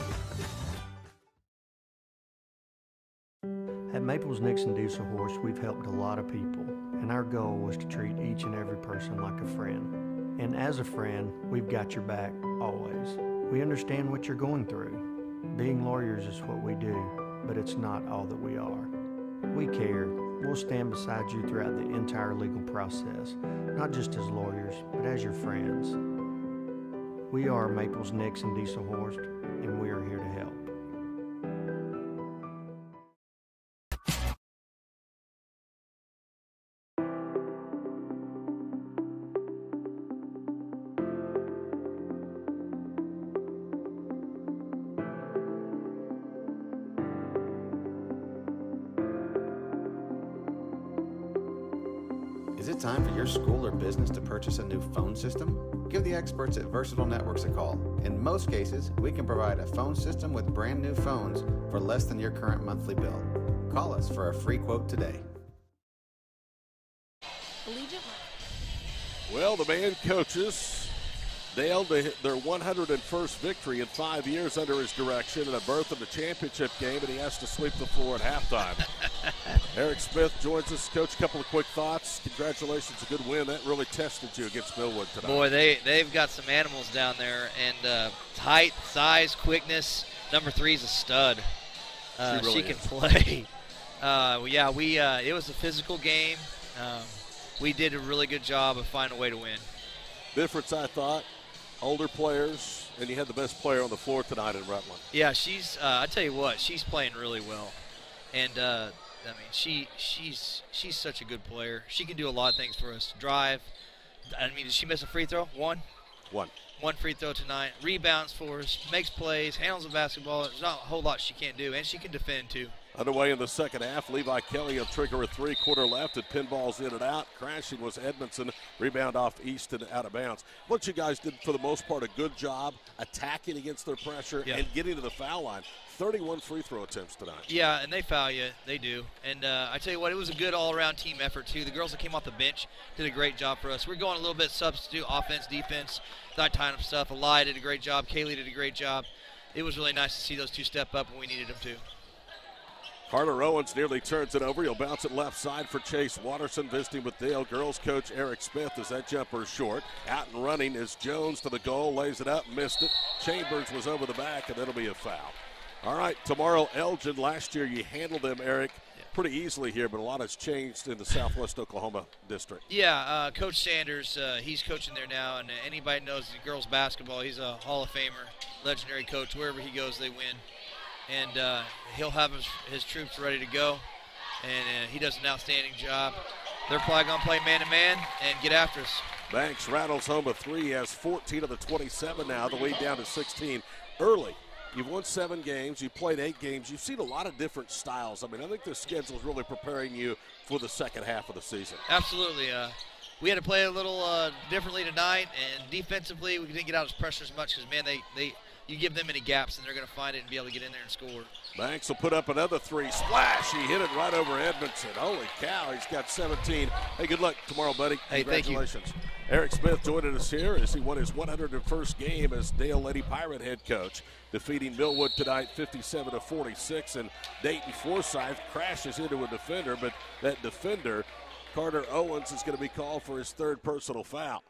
At Maples Nixon Diesel Horse, we've helped a lot of people, and our goal was to treat each and every person like a friend. And as a friend, we've got your back always. We understand what you're going through. Being lawyers is what we do, but it's not all that we are. We care. We'll stand beside you throughout the entire legal process, not just as lawyers, but as your friends. We are Maples Nixon Diesel Horse, and we are here to help. Is it time for your school or business to purchase a new phone system? Give the experts at Versatile Networks a call. In most cases, we can provide a phone system with brand new phones for less than your current monthly bill. Call us for a free quote today. Well, the man coaches Dale to hit their 101st victory in 5 years under his direction and a berth in the championship game, and he has to sweep the floor at halftime. Eric Smith joins us. Coach, a couple of quick thoughts. Congratulations, a good win. That really tested you against Millwood tonight. Boy, they've got some animals down there, and height, size, quickness. Number 3 is a stud. She can play. It was a physical game. We did a really good job of finding a way to win. Difference, I thought. Older players, and you had the best player on the floor tonight in Rutland. Yeah, I tell you what, she's playing really well. And, she's such a good player. She can do a lot of things for us. Drive. Did she miss a free throw? One free throw tonight. Rebounds for us, makes plays, handles the basketball. There's not a whole lot she can't do, and she can defend too. Underway in the second half, Levi Kelly will trigger a three-quarter left, and pinballs in and out. Crashing was Edmondson. Rebound off Easton out of bounds. What you guys did, for the most part, a good job attacking against their pressure and getting to the foul line. 31 free throw attempts tonight. Yeah, and they foul you. They do. And I tell you what, it was a good all-around team effort, too. The girls that came off the bench did a great job for us. We're going a little bit substitute, offense, defense, that kind of stuff. Eli did a great job. Kaylee did a great job. It was really nice to see those two step up when we needed them to. Carter Owens nearly turns it over. He'll bounce it left side for Chase Watterson, visiting with Dale girls coach Eric Smith as that jumper is short. Out and running is Jones to the goal, lays it up, missed it. Chambers was over the back, and that'll be a foul. All right, tomorrow, Elgin. Last year you handled them, Eric, pretty easily here, but a lot has changed in the Southwest Oklahoma district. Yeah, Coach Sanders, he's coaching there now, and anybody knows the girls basketball, he's a Hall of Famer, legendary coach. Wherever he goes, they win. And he'll have his troops ready to go, and he does an outstanding job. They're probably going to play man-to-man and get after us. Banks rattles home a three. He has 14 of the 27 now, the lead down to 16 early. You've won 7 games. You've played 8 games. You've seen a lot of different styles. I mean, I think the schedule is really preparing you for the second half of the season. Absolutely. We had to play a little differently tonight, and defensively we didn't get out of pressure as much because, man, you give them any gaps, and they're going to find it and be able to get in there and score. Banks will put up another three. Splash! He hit it right over Edmondson. Holy cow, he's got 17. Hey, good luck tomorrow, buddy. Hey, congratulations. Thank you. Eric Smith joining us here as he won his 101st game as Dale Lady Pirate head coach, defeating Millwood tonight 57-46. And Dayton Forsyth crashes into a defender, but that defender, Carter Owens, is going to be called for his 3rd personal foul.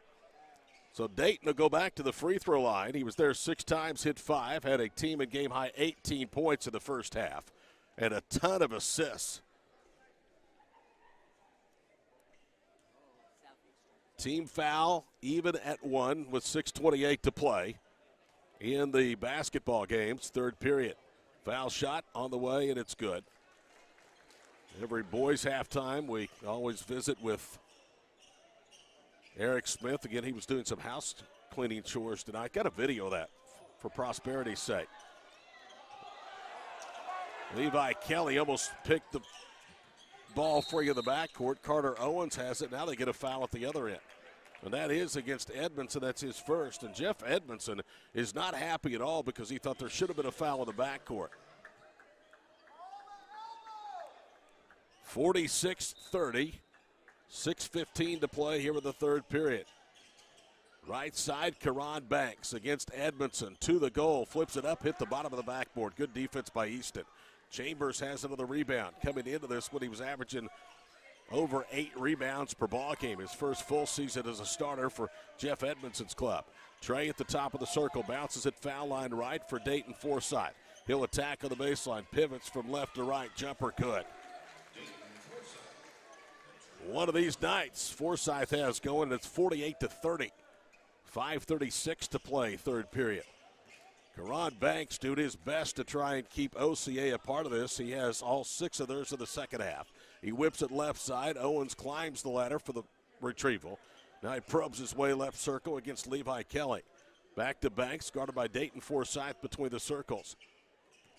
So Dayton will go back to the free throw line. He was there 6 times, hit 5, had a team and game high 18 points in the first half, and a ton of assists. Team foul, even at 1 with 6:28 to play in the basketball games, third period. Foul shot on the way, and it's good. Every boys' halftime, we always visit with Eric Smith. Again, he was doing some house cleaning chores tonight. Got a video of that for prosperity's sake. Levi Kelly almost picked the ball free in the backcourt. Carter Owens has it. Now they get a foul at the other end. And that is against Edmondson. That's his first. And Jeff Edmondson is not happy at all because he thought there should have been a foul in the backcourt. 46-30. 6:15 to play here in the third period. Right side, Karan Banks against Edmondson. To the goal. Flips it up, hit the bottom of the backboard. Good defense by Easton. Chambers has another rebound. Coming into this when he was averaging over 8 rebounds per ball game. His first full season as a starter for Jeff Edmondson's club. Trey at the top of the circle. Bounces at foul line right for Dayton Forsyth. He'll attack on the baseline. Pivots from left to right. Jumper good. One of these nights Forsyth has going. It's 48-30. 5:36 to play, third period. Karan Banks doing his best to try and keep OCA a part of this. He has all 6 of theirs in the second half. He whips it left side. Owens climbs the ladder for the retrieval. Now he probes his way left circle against Levi Kelly. Back to Banks, guarded by Dayton Forsyth between the circles.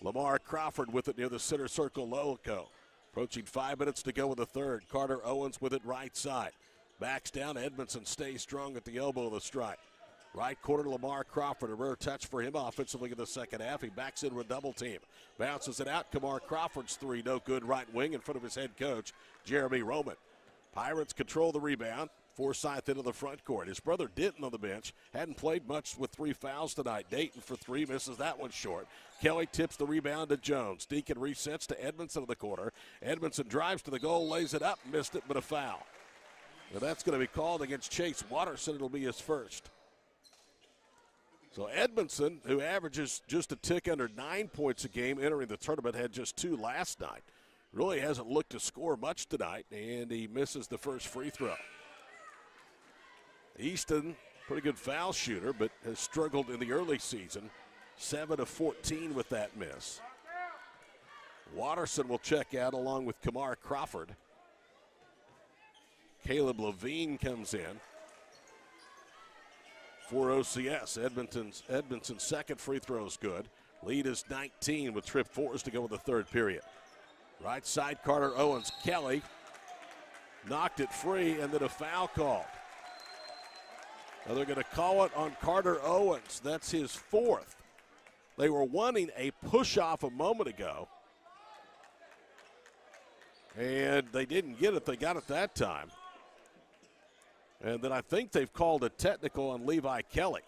Lamar Crawford with it near the center circle logo. Approaching 5 minutes to go in the third. Carter Owens with it right side. Backs down. Edmondson stays strong at the elbow of the strike. Right corner, Lamar Crawford. A rare touch for him offensively in the second half. He backs in with double team. Bounces it out. Kamar Crawford's 3, no good. Right wing in front of his head coach, Jeremy Roman. Pirates control the rebound. Forsyth into the front court. His brother Denton on the bench. Hadn't played much with 3 fouls tonight. Dayton for 3, misses that one short. Kelly tips the rebound to Jones. Deacon resets to Edmondson in the corner. Edmondson drives to the goal, lays it up, missed it, but a foul. Now that's going to be called against Chase Watterson. It'll be his first. So Edmondson, who averages just a tick under 9 points a game entering the tournament, had just 2 last night. Really hasn't looked to score much tonight, and he misses the first free throw. Easton, pretty good foul shooter, but has struggled in the early season. 7 of 14 with that miss. Watterson will check out along with Kamar Crawford. Caleb Levine comes in for OCS. Edmondson's second free throw is good. Lead is 19 with trip 4s to go in the third period. Right side, Carter Owens. Kelly knocked it free, and then a foul call. Now they're going to call it on Carter Owens. That's his 4th. They were wanting a push-off a moment ago, and they didn't get it. They got it that time. And then I think they've called a technical on Levi Kelly.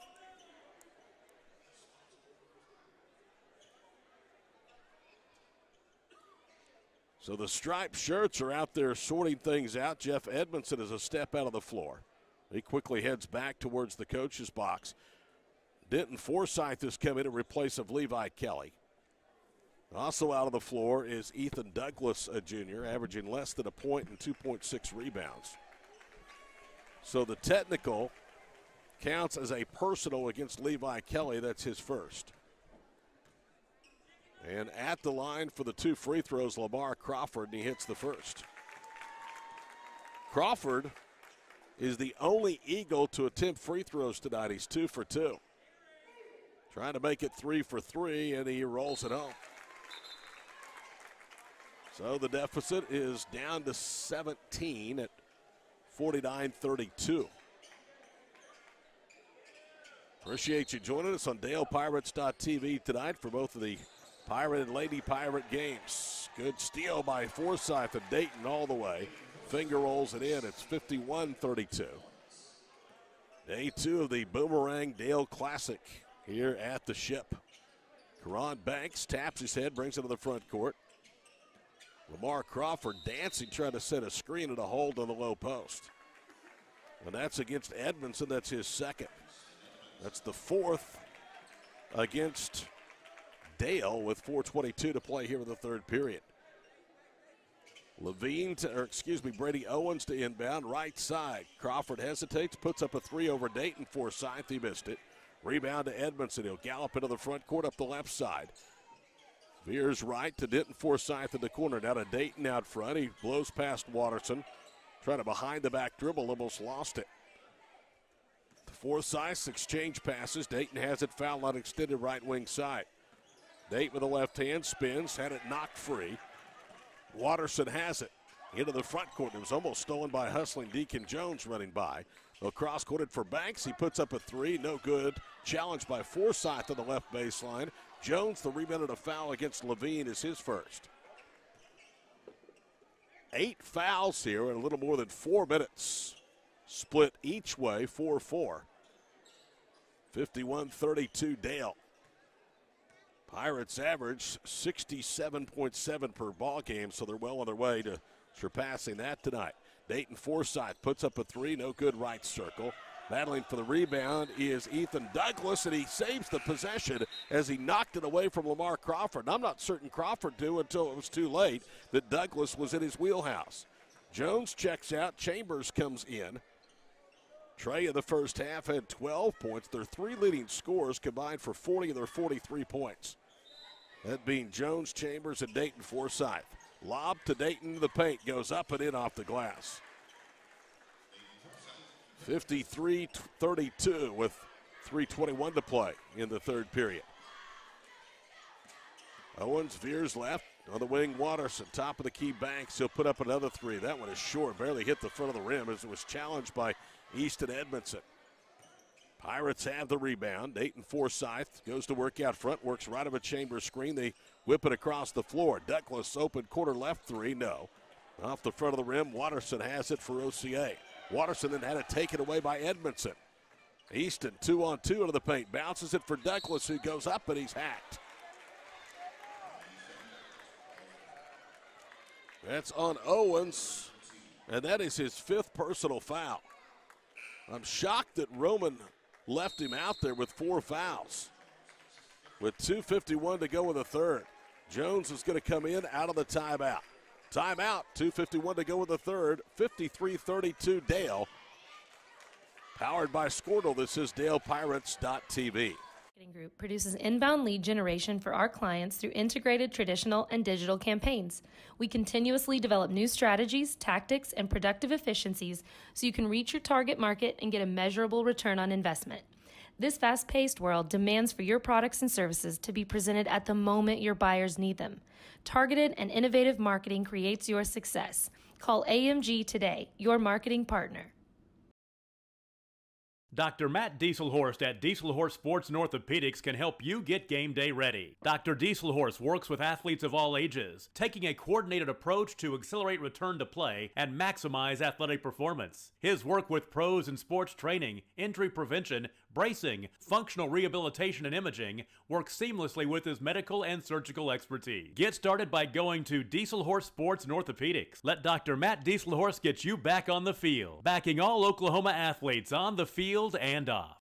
So the striped shirts are out there sorting things out. Jeff Edmondson is a step out of the floor. He quickly heads back towards the coach's box. Denton Forsyth has come in in replace of Levi Kelly. Also out of the floor is Ethan Douglas, a junior, averaging less than a point and 2.6 rebounds. So the technical counts as a personal against Levi Kelly. That's his first. And at the line for the 2 free throws, Lamar Crawford, and he hits the first. Crawford is the only Eagle to attempt free throws tonight. He's 2 for 2. Trying to make it 3 for 3, and he rolls it home. So the deficit is down to 17 at 49-32. Appreciate you joining us on DalePirates.tv tonight for both of the Pirate and Lady Pirate games. Good steal by Forsyth and Dayton all the way. Finger rolls it in. It's 51-32. Day 2 of the Boomerang Dale Classic here at the Ship. Karan Banks taps his head, brings it to the front court. Lamar Crawford dancing, trying to set a screen and a hold on the low post. And that's against Edmondson. That's his second. That's the fourth against Dale with 4:22 to play here in the third period. Brady Owens to inbound, right side. Crawford hesitates, puts up a three over Dayton Forsyth. He missed it. Rebound to Edmondson. He'll gallop into the front court up the left side. Veers right to Denton Forsyth in the corner. Now to Dayton out front. He blows past Watterson. Trying to behind the back dribble, almost lost it. Forsyth exchange passes. Dayton has it foul line extended right wing side. Dayton with the left hand spins, had it knocked free. Watterson has it into the front court. It was almost stolen by hustling Deacon Jones running by. Cross courted for Banks. He puts up a three, no good. Challenged by Forsyth on the left baseline. Jones, the rebound and a foul against Levine, is his first. 8 fouls here in a little more than 4 minutes. Split each way, 4-4. 51-32 Dale. Pirates average 67.7 per ball game, so they're well on their way to surpassing that tonight. Dayton Forsyth puts up a three, no good, right circle. Battling for the rebound is Ethan Douglas, and he saves the possession as he knocked it away from Lamar Crawford. And I'm not certain Crawford knew until it was too late that Douglas was in his wheelhouse. Jones checks out, Chambers comes in. Trey in the first half had 12 points. Their three leading scorers combined for 40 of their 43 points. That being Jones, Chambers, and Dayton Forsyth. Lob to Dayton, the paint goes up and in off the glass. 53-32 with 3:21 to play in the third period. Owens veers left on the wing. Watterson, top of the key. Banks. He'll put up another three. That one is short, barely hit the front of the rim as it was challenged by Easton Edmondson. Pirates have the rebound. Dayton Forsyth goes to work out front, works right of a Chambers screen. They whip it across the floor. Douglas open corner left three, no. Off the front of the rim, Watterson has it for OCA. Watterson then had it taken away by Edmondson. Easton 2-on-2 into the paint, bounces it for Douglas, who goes up and he's hacked. That's on Owens, and that is his fifth personal foul. I'm shocked that Roman left him out there with 4 fouls. With 2:51 to go in the third. Jones is going to come in out of the timeout. Timeout, 2:51 to go in the third. 53-32 Dale. Powered by Squirtle, this is DalePirates.tv. Group produces inbound lead generation for our clients through integrated traditional and digital campaigns. We continuously develop new strategies, tactics, and productive efficiencies so you can reach your target market and get a measurable return on investment. This fast-paced world demands for your products and services to be presented at the moment your buyers need them. Targeted and innovative marketing creates your success. Call AMG today, your marketing partner. Dr. Matt Dieselhorst at Dieselhorst Sports and Orthopedics can help you get game day ready. Dr. Dieselhorst works with athletes of all ages, taking a coordinated approach to accelerate return to play and maximize athletic performance. His work with pros in sports training, injury prevention, bracing, functional rehabilitation, and imaging works seamlessly with his medical and surgical expertise. Get started by going to Dieselhorst Sports and Orthopedics. Let Dr. Matt Dieselhorst get you back on the field, backing all Oklahoma athletes on the field and off.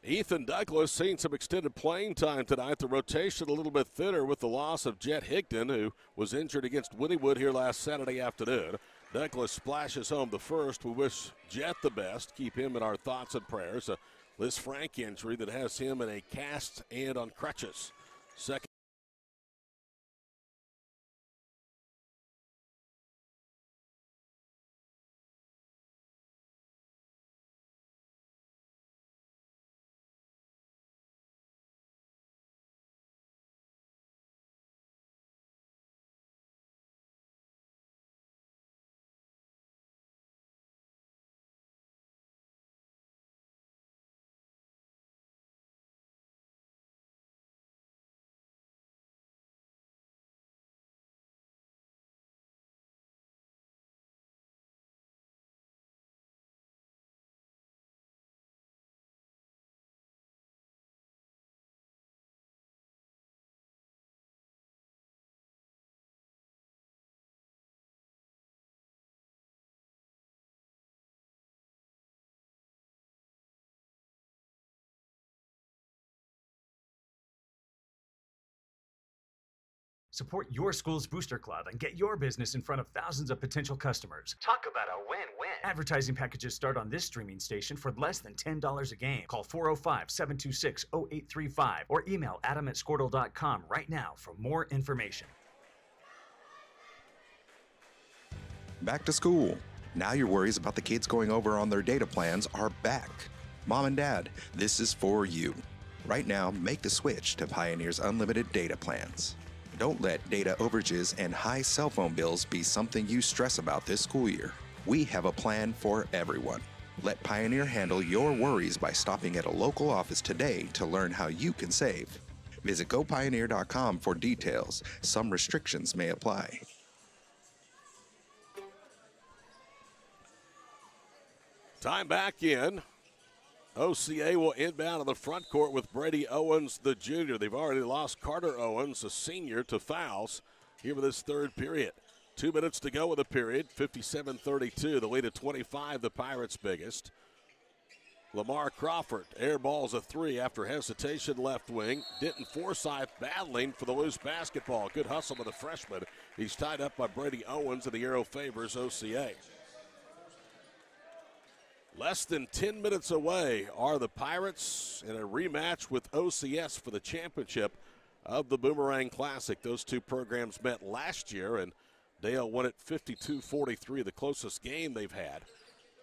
Ethan Douglas seeing some extended playing time tonight. The rotation a little bit thinner with the loss of Jet Higdon, who was injured against Wynnewood here last Saturday afternoon. Douglas splashes home the first. We wish Jet the best. Keep him in our thoughts and prayers. A Liz Frank injury that has him in a cast and on crutches. Second. Support your school's booster club and get your business in front of thousands of potential customers. Talk about a win-win. Advertising packages start on this streaming station for less than $10 a game. Call 405-726-0835 or email adam@squirtle.com right now for more information. Back to school. Now your worries about the kids going over on their data plans are back. Mom and Dad, this is for you. Right now, make the switch to Pioneer's unlimited data plans. Don't let data overages and high cell phone bills be something you stress about this school year. We have a plan for everyone. Let Pioneer handle your worries by stopping at a local office today to learn how you can save. Visit gopioneer.com for details. Some restrictions may apply. Time back in. OCA will inbound on the front court with Brady Owens, the junior. They've already lost Carter Owens, a senior, to fouls here with this third period. 2 minutes to go in the period, 57-32. The lead at 25, the Pirates' biggest. Lamar Crawford airballs a three after hesitation left wing. Denton Forsyth battling for the loose basketball. Good hustle by the freshman. He's tied up by Brady Owens, and the arrow favors OCA. Less than 10 minutes away are the Pirates in a rematch with OCS for the championship of the Boomerang Classic. Those two programs met last year, and Dale won it 52-43, the closest game they've had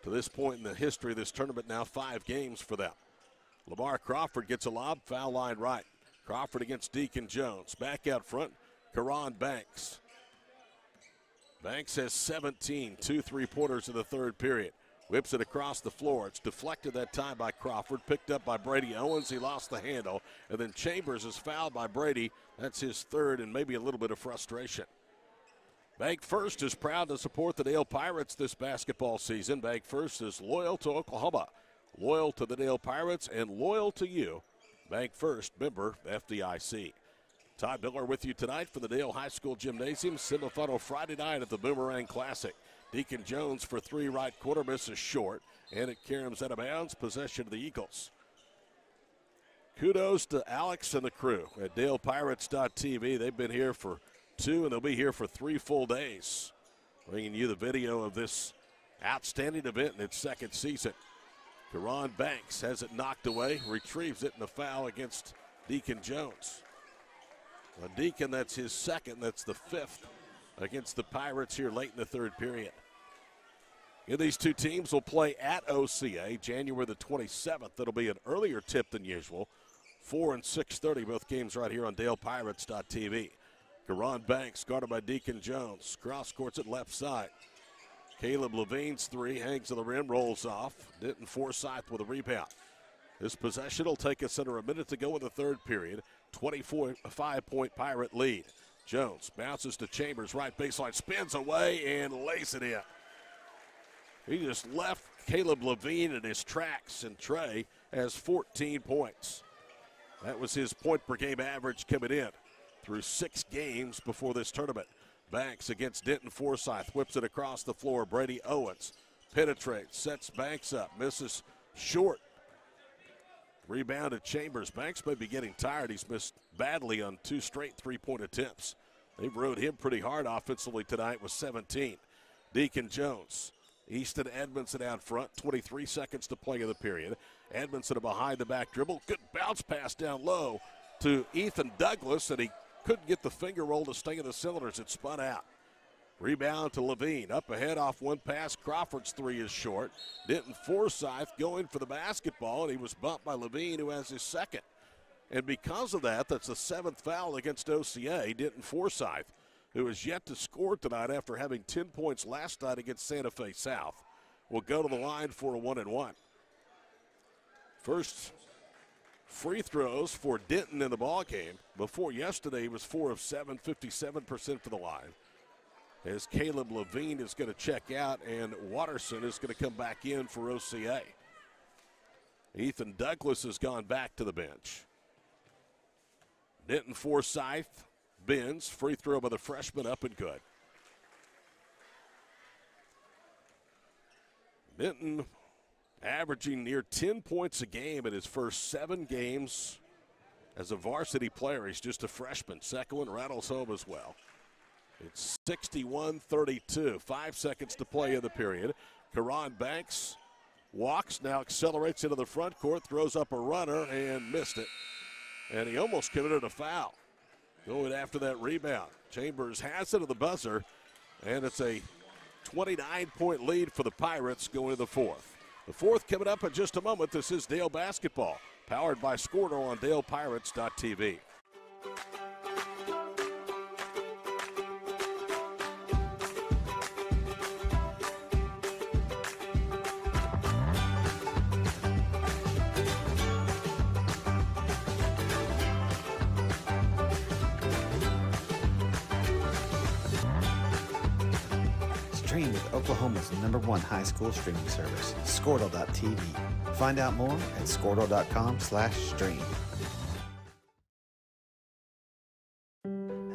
to this point in the history of this tournament. Now 5 games for them. Lamar Crawford gets a lob, foul line right. Crawford against Deacon Jones. Back out front, Karan Banks. Banks has 17, 2 3-pointers in the third period. Whips it across the floor. It's deflected that time by Crawford. Picked up by Brady Owens. He lost the handle. And then Chambers is fouled by Brady. That's his third and maybe a little bit of frustration. Bank First is proud to support the Dale Pirates this basketball season. Bank First is loyal to Oklahoma, loyal to the Dale Pirates, and loyal to you. Bank First, member FDIC. Todd Miller with you tonight for the Dale High School Gymnasium semifinal Friday night at the Boomerang Classic. Deacon Jones for 3 right corner, misses short, and it caroms out of bounds, possession of the Eagles. Kudos to Alex and the crew at DalePirates.tv. They've been here for 2, and they'll be here for 3 full days, bringing you the video of this outstanding event in its second season. Karan Banks has it knocked away, retrieves it in a foul against Deacon Jones. Well, Deacon, that's his second, that's the 5th against the Pirates here late in the third period. And these two teams will play at OCA January the 27th. That'll be an earlier tip than usual. 4 and 6:30, both games right here on DalePirates.tv. Karan Banks guarded by Deacon Jones. Cross courts at left side. Caleb Levine's 3 hangs to the rim, rolls off. Denton Forsyth with a rebound. This possession will take us under a minute to go in the third period. 25-point Pirate lead. Jones bounces to Chambers, right baseline, spins away and lays it in. He just left Caleb Levine in his tracks, and Trey has 14 points. That was his point per game average coming in through 6 games before this tournament. Banks against Denton Forsyth, whips it across the floor. Brady Owens penetrates, sets Banks up, misses short. Rebound at Chambers. Banks may be getting tired. He's missed badly on 2 straight three-point attempts. They've rode him pretty hard offensively tonight with 17. Deacon Jones. Easton Edmondson out front, 23 seconds to play in the period. Edmondson a behind-the-back dribble. Good bounce pass down low to Ethan Douglas, and he couldn't get the finger roll to stay in the cylinders. It spun out. Rebound to Levine. Up ahead off one pass. Crawford's 3 is short. Denton Forsyth going for the basketball, and he was bumped by Levine, who has his second. And because of that, that's the 7th foul against OCA. Denton Forsyth, who has yet to score tonight after having 10 points last night against Santa Fe South, will go to the line for a 1-and-1. First free throws for Denton in the ballgame. Before yesterday, he was 4 of 7, 57% for the line. As Caleb Levine is going to check out, and Watterson is going to come back in for OCA. Ethan Douglas has gone back to the bench. Denton Forsyth bends. Free throw by the freshman, up and good. Denton averaging near 10 points a game in his first 7 games as a varsity player. He's just a freshman. Second one rattles home as well. It's 61-32. 5 seconds to play in the period. Karan Banks walks, now accelerates into the front court, throws up a runner and missed it. And he almost committed a foul going after that rebound. Chambers has it at the buzzer, and it's a 29-point lead for the Pirates going to the fourth. The fourth coming up in just a moment. This is Dale Basketball, powered by Scordo on DalePirates.tv. Stream with Oklahoma's #1 high school streaming service, Scordo.tv. Find out more at Scordo.com/stream.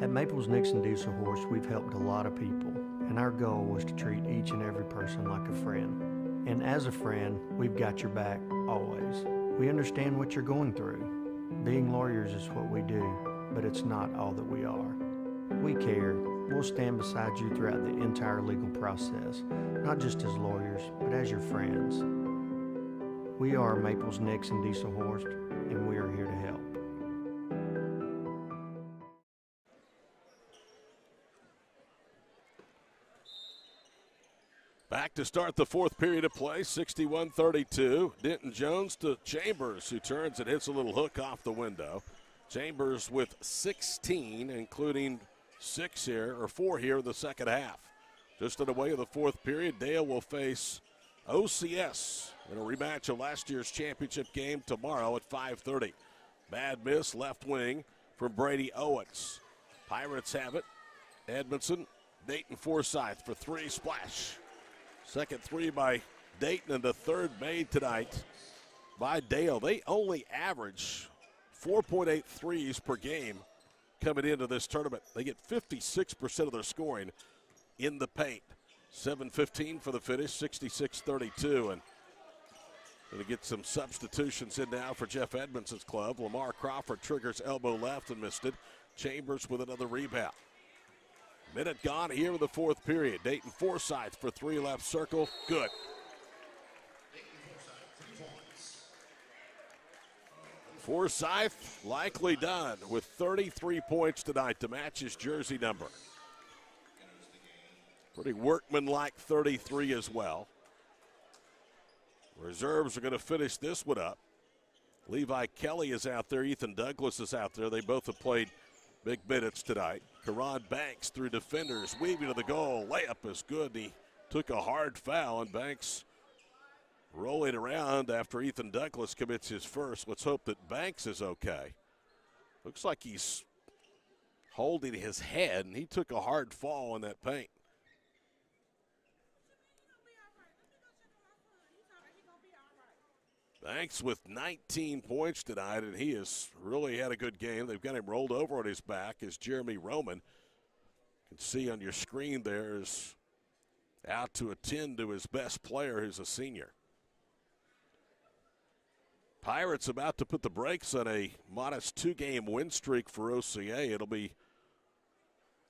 At Maples Nixon Diesel Horse, we've helped a lot of people, and our goal was to treat each and every person like a friend. And as a friend, we've got your back always. We understand what you're going through. Being lawyers is what we do, but it's not all that we are. We care. We'll stand beside you throughout the entire legal process, not just as lawyers, but as your friends. We are Maples Nixon Diesel Horse, and we are here to help. Back to start the fourth period of play, 61-32. Denton Jones to Chambers, who turns and hits a little hook off the window. Chambers with 16, including 4 here in the second half. Just on the way of the fourth period, Dale will face OCS in a rematch of last year's championship game tomorrow at 5:30. Bad miss, left wing from Brady Owens. Pirates have it. Edmondson, Dayton Forsyth for three, splash. Second three by Dayton, and the third made tonight by Dale. They only average 4.8 threes per game coming into this tournament. They get 56% of their scoring in the paint. 7:15 for the finish, 66-32. And going to get some substitutions in now for Jeff Edmondson's club. Lamar Crawford triggers elbow left and missed it. Chambers with another rebound. Minute gone here in the fourth period. Dayton Forsyth for three, left circle, good. Forsyth likely done with 33 points tonight to match his jersey number. Pretty workmanlike 33 as well. Reserves are going to finish this one up. Levi Kelly is out there. Ethan Douglas is out there. They both have played big minutes tonight. Karan Banks through defenders, weaving to the goal. Layup is good. He took a hard foul, and Banks rolling around after Ethan Douglas commits his first. Let's hope that Banks is okay. Looks like he's holding his head, and he took a hard fall in that paint. Banks with 19 points tonight, and he has really had a good game. They've got him rolled over on his back as Jeremy Roman, you can see on your screen there, is out to attend to his best player, who's a senior. Pirates about to put the brakes on a modest 2-game win streak for OCA. It'll be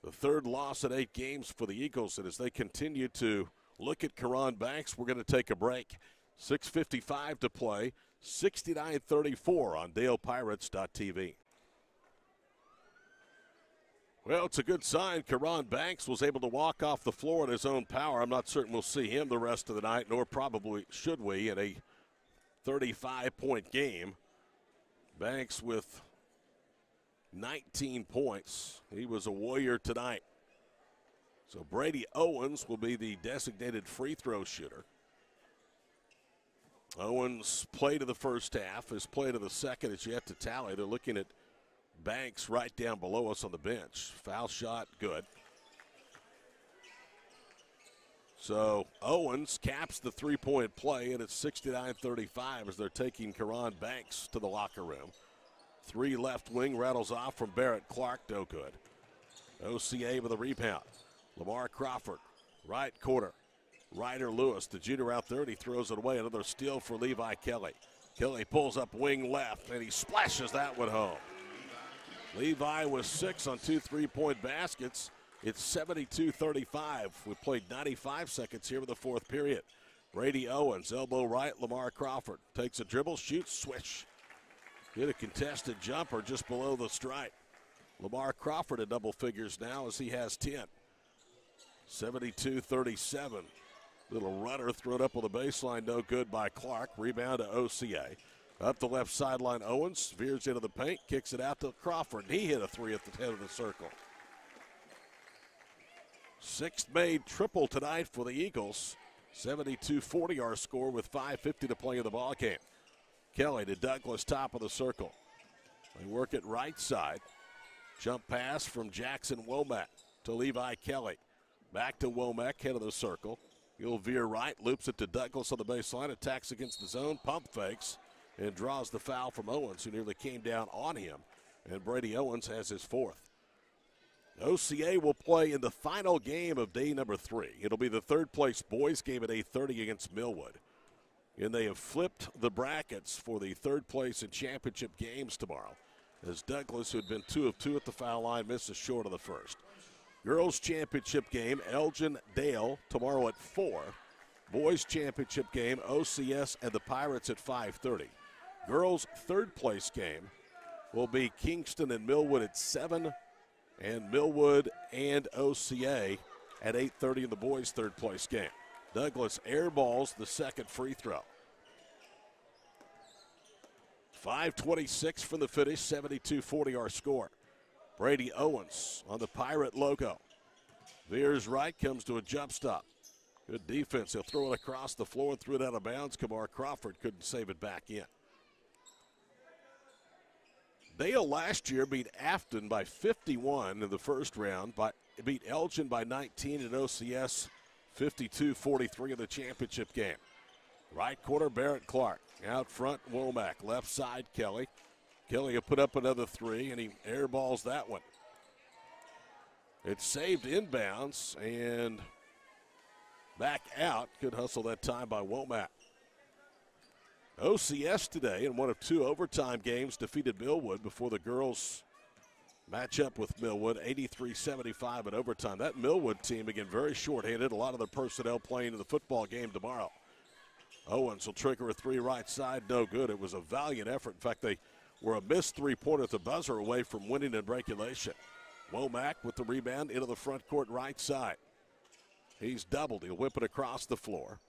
the third loss in 8 games for the Eagles, and as they continue to look at Karan Banks, we're going to take a break. 6:55 to play, 69-34 on DalePirates.tv. Well, it's a good sign. Karan Banks was able to walk off the floor at his own power. I'm not certain we'll see him the rest of the night, nor probably should we, in a 35-point game. Banks with 19 points. He was a warrior tonight. So Brady Owens will be the designated free throw shooter. Owens' play to the first half. His play to the second is yet to tally. They're looking at Banks right down below us on the bench. Foul shot, good. So Owens caps the three-point play, and it's 69-35 as they're taking Karan Banks to the locker room. 3 left wing rattles off from Barrett Clark, no good. OCA with a rebound. Lamar Crawford, right corner. Ryder Lewis, the junior out there, and he throws it away. Another steal for Levi Kelly. Kelly pulls up wing left, and he splashes that one home. Levi with 6 on 2 3-point baskets. It's 72-35. We played 95 seconds here with the fourth period. Brady Owens, elbow right, Lamar Crawford. Takes a dribble, shoots, swish. Hit a contested jumper just below the stripe. Lamar Crawford at double figures now as he has 10. 72-37. Little runner thrown up on the baseline, no good by Clark. Rebound to OCA. Up the left sideline, Owens veers into the paint, kicks it out to Crawford. He hit a three at the head of the circle. Sixth made triple tonight for the Eagles. 72-40 our score with 5:50 to play in the ball game. Kelly to Douglas, top of the circle. They work it right side. Jump pass from Jackson Womack to Levi Kelly. Back to Womack, head of the circle. He'll veer right, loops it to Douglas on the baseline, attacks against the zone, pump fakes, and draws the foul from Owens, who nearly came down on him. And Brady Owens has his fourth. OCA will play in the final game of day number 3. It'll be the third place boys game at 8:30 against Millwood. And they have flipped the brackets for the third place and championship games tomorrow, as Douglas, who had been 2 of 2 at the foul line, misses short of the first. Girls championship game, Elgin Dale tomorrow at 4. Boys championship game, OCS and the Pirates at 5:30. Girls third place game will be Kingston and Millwood at 7, and Millwood and OCA at 8:30 in the boys third place game. Douglas airballs the second free throw. 5:26 from the finish, 72-40 our score. Brady Owens on the Pirate logo. Veers right, comes to a jump stop. Good defense. He'll throw it across the floor and threw it out of bounds. Kamar Crawford couldn't save it back in. Dale last year beat Afton by 51 in the first round. Beat Elgin by 19 and OCS 52-43 in the championship game. Right corner, Barrett Clark. Out front, Womack. Left side, Kelly. Kelly will put up another 3, and he airballs that one. It's saved inbounds and back out. Good hustle that time by Womack. OCS today, in one of 2 overtime games, defeated Millwood before the girls match up with Millwood, 83-75 in overtime. That Millwood team, again, very short-handed. A lot of their personnel playing in the football game tomorrow. Owens will trigger a 3 right side, no good. It was a valiant effort. In fact, they were a missed 3-pointer at the buzzer away from winning in regulation. Womack with the rebound into the front court right side. He's doubled. He'll whip it across the floor.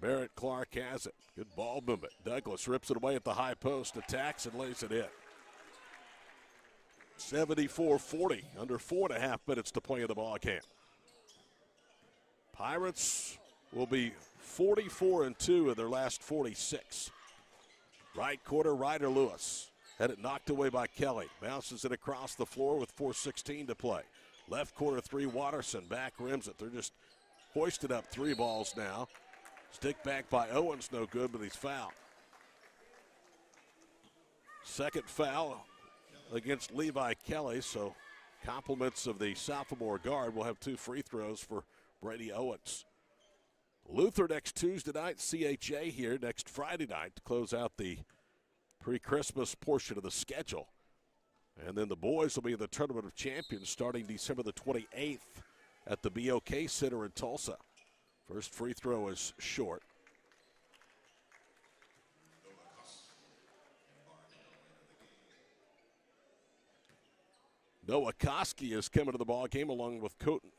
Barrett Clark has it. Good ball movement. Douglas rips it away at the high post, attacks and lays it in. 74-40, under 4.5 minutes to play in the ball game. Pirates will be 44-2 in their last 46. Right corner, Ryder Lewis. Had it knocked away by Kelly. Bounces it across the floor with 4:16 to play. Left corner 3, Watterson. Back rims it. They're just hoisted up 3 balls now. Stick back by Owens, no good, but he's fouled. Second foul against Levi Kelly, so compliments of the sophomore guard. Will have 2 free throws for Brady Owens. Luther next Tuesday night, CHA here next Friday night to close out the pre-Christmas portion of the schedule. And then the boys will be in the Tournament of Champions starting December the 28th at the BOK Center in Tulsa. First free throw is short. Noah Koski is coming to the ball game along with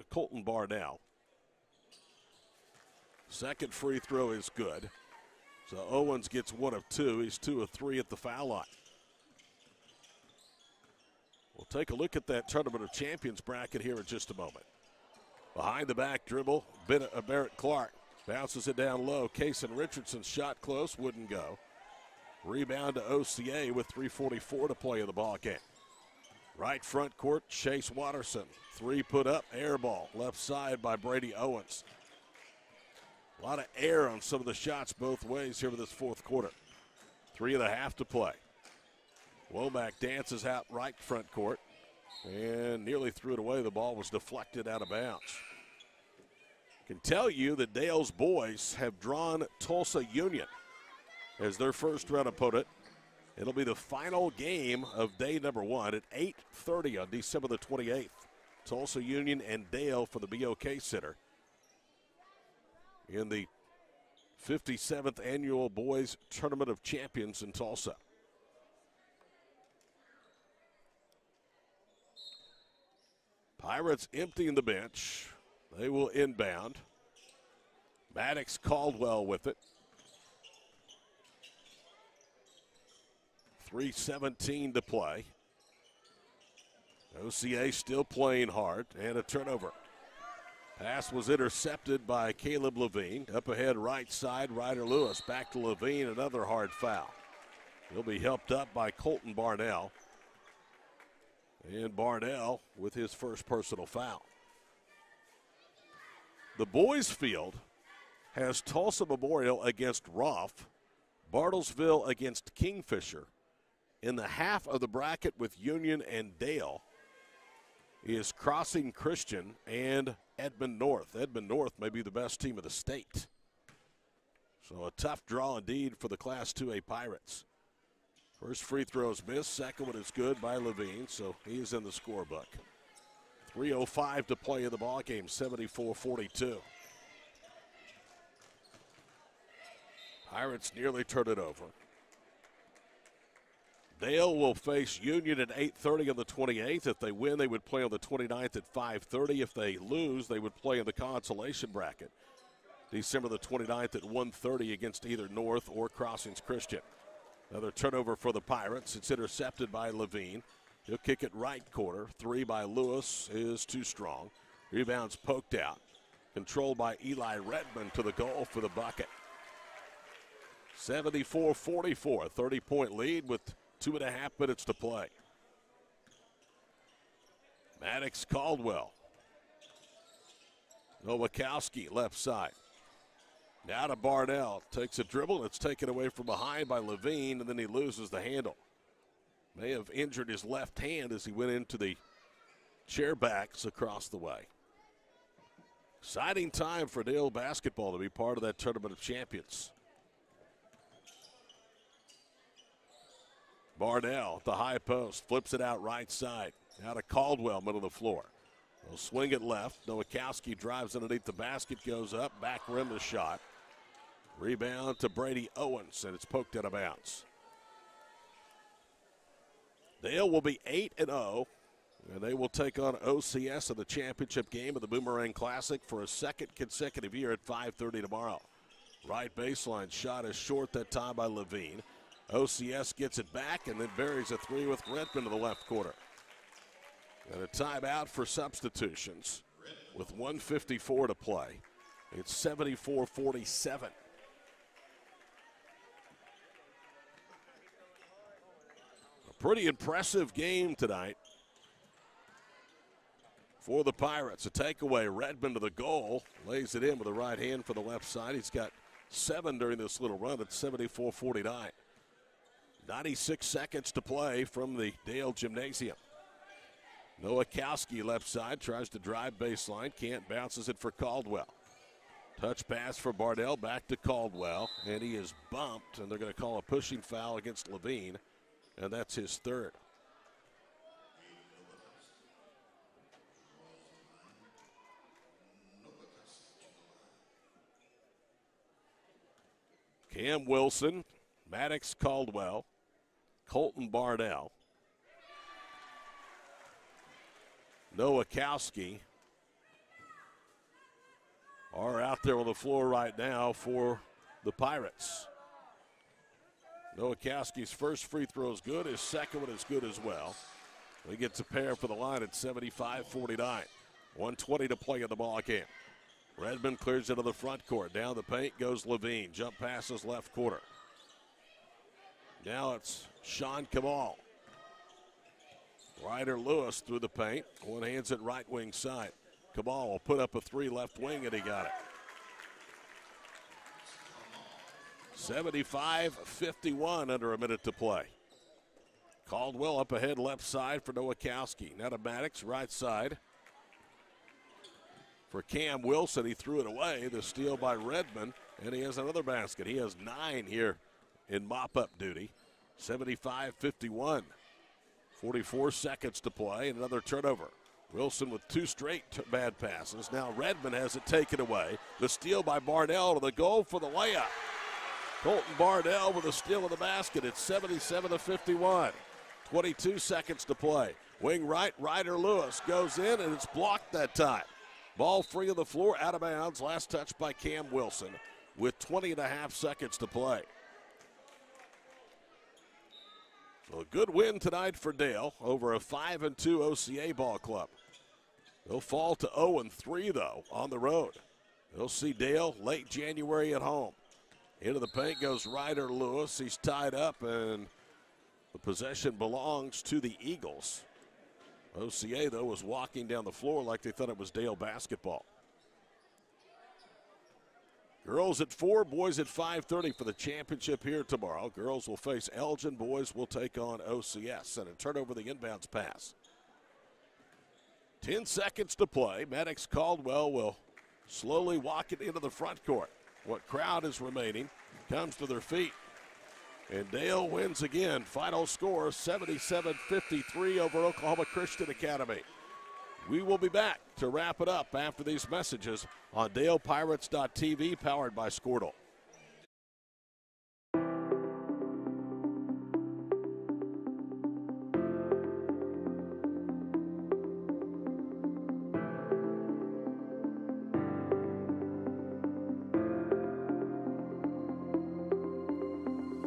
Colton Barnell. Second free throw is good. So Owens gets 1 of 2. He's 2 of 3 at the foul line. We'll take a look at that Tournament of Champions bracket here in just a moment. Behind the back dribble, Barrett Clark bounces it down low. Kason Richardson's shot close, wouldn't go. Rebound to OCA with 3:44 to play in the ball game. Right front court, Chase Watterson. 3 put up, air ball. Left side by Brady Owens. A lot of air on some of the shots both ways here in this fourth quarter. 3.5 to play. Womack dances out right front court and nearly threw it away. The ball was deflected out of bounds. Can tell you that Dale's boys have drawn Tulsa Union as their first round opponent It'll be the final game of day number 1 at 8:30 on December the 28th. Tulsa Union and Dale for the BOK Center in the 57th Annual Boys Tournament of Champions in Tulsa. Pirates emptying the bench. They will inbound. Maddox Caldwell with it. 3:17 to play. OCA still playing hard, and a turnover. Pass was intercepted by Caleb Levine. Up ahead, right side, Ryder Lewis. Back to Levine, another hard foul. He'll be helped up by Colton Barnell. And Barnell with his first personal foul. The boys' field has Tulsa Memorial against Roth, Bartlesville against Kingfisher. In the half of the bracket with Union and Dale is Crossing Christian and Edmond North. Edmond North may be the best team of the state. So a tough draw indeed for the Class 2A Pirates. First free throw is missed. Second one is good by Levine, so he's in the scorebook. 3:05 to play in the ballgame, 74-42. Pirates nearly turn it over. Dale will face Union at 8:30 on the 28th. If they win, they would play on the 29th at 5:30. If they lose, they would play in the consolation bracket, December the 29th at 1:30 against either North or Crossings Christian. Another turnover for the Pirates. It's intercepted by Levine. He'll kick it right corner. 3 by Lewis is too strong. Rebounds poked out. Controlled by Eli Redmond to the goal for the bucket. 74-44, 30-point lead with 2.5 minutes to play. Maddox Caldwell. Nowakowski left side. Now to Barnell. Takes a dribble. It's taken away from behind by Levine, and then he loses the handle. May have injured his left hand as he went into the chair backs across the way. Exciting time for Dale basketball to be part of that Tournament of Champions. Barnell at the high post, flips it out right side. Now to Caldwell, middle of the floor. They'll swing it left. Nowakowski drives underneath the basket, goes up, back rim the shot. Rebound to Brady Owens, and it's poked out of bounds. Dale will be 8-0, and they will take on OCS in the championship game of the Boomerang Classic for a second consecutive year at 5:30 tomorrow. Right baseline shot is short that time by Levine. OCS gets it back and then buries a 3 with Redmond to the left corner. And a timeout for substitutions with 1:54 to play. It's 74-47. A pretty impressive game tonight for the Pirates. A takeaway, Redmond to the goal. Lays it in with the right hand for the left side. He's got 7 during this little run at 74-49. 96 seconds to play from the Dale Gymnasium. Nowakowski left side, tries to drive baseline, can't, bounces it for Caldwell. Touch pass for Barnell, back to Caldwell, and he is bumped, and they're going to call a pushing foul against Levine, and that's his third. Cam Wilson, Maddox Caldwell, Colton Barnell, Nowakowski are out there on the floor right now for the Pirates. Nowakowski's first free throw is good. His second one is good as well. He gets a pair for the line at 75-49. 1:20 to play in the ball game. Redmond clears into the front court. Down the paint goes Levine. Jump passes left corner. Now it's Sean Kamal. Ryder Lewis through the paint. One hands it right wing side. Kamal will put up a 3 left wing, and he got it. 75-51 under a minute to play. Caldwell up ahead left side for Nowakowski. Now to Maddox, right side. For Cam Wilson, he threw it away. The steal by Redmond, and he has another basket. He has 9 here in mop-up duty. 75-51. 44 seconds to play and another turnover. Wilson with two straight bad passes. Now Redmond has it taken away. The steal by Barnell to the goal for the layup. Colton Barnell with a steal of the basket. It's 77-51. 22 seconds to play. Wing right, Ryder Lewis goes in, and it's blocked that time. Ball free on the floor, out of bounds. Last touch by Cam Wilson with 20.5 seconds to play. So a good win tonight for Dale over a 5-2 OCA ball club. They'll fall to 0-3, though, on the road. They'll see Dale late January at home. Into the paint goes Ryder Lewis. He's tied up, and the possession belongs to the Eagles. OCA, though, was walking down the floor like they thought it was Dale basketball. Girls at 4, boys at 5:30 for the championship here tomorrow. Girls will face Elgin, boys will take on OCS. And a turnover the inbounds pass. 10 seconds to play. Maddox Caldwell will slowly walk it into the front court. What crowd is remaining comes to their feet. And Dale wins again. Final score 77-53 over Oklahoma Christian Academy. We will be back to wrap it up after these messages on DalePirates.tv, powered by Squirtle.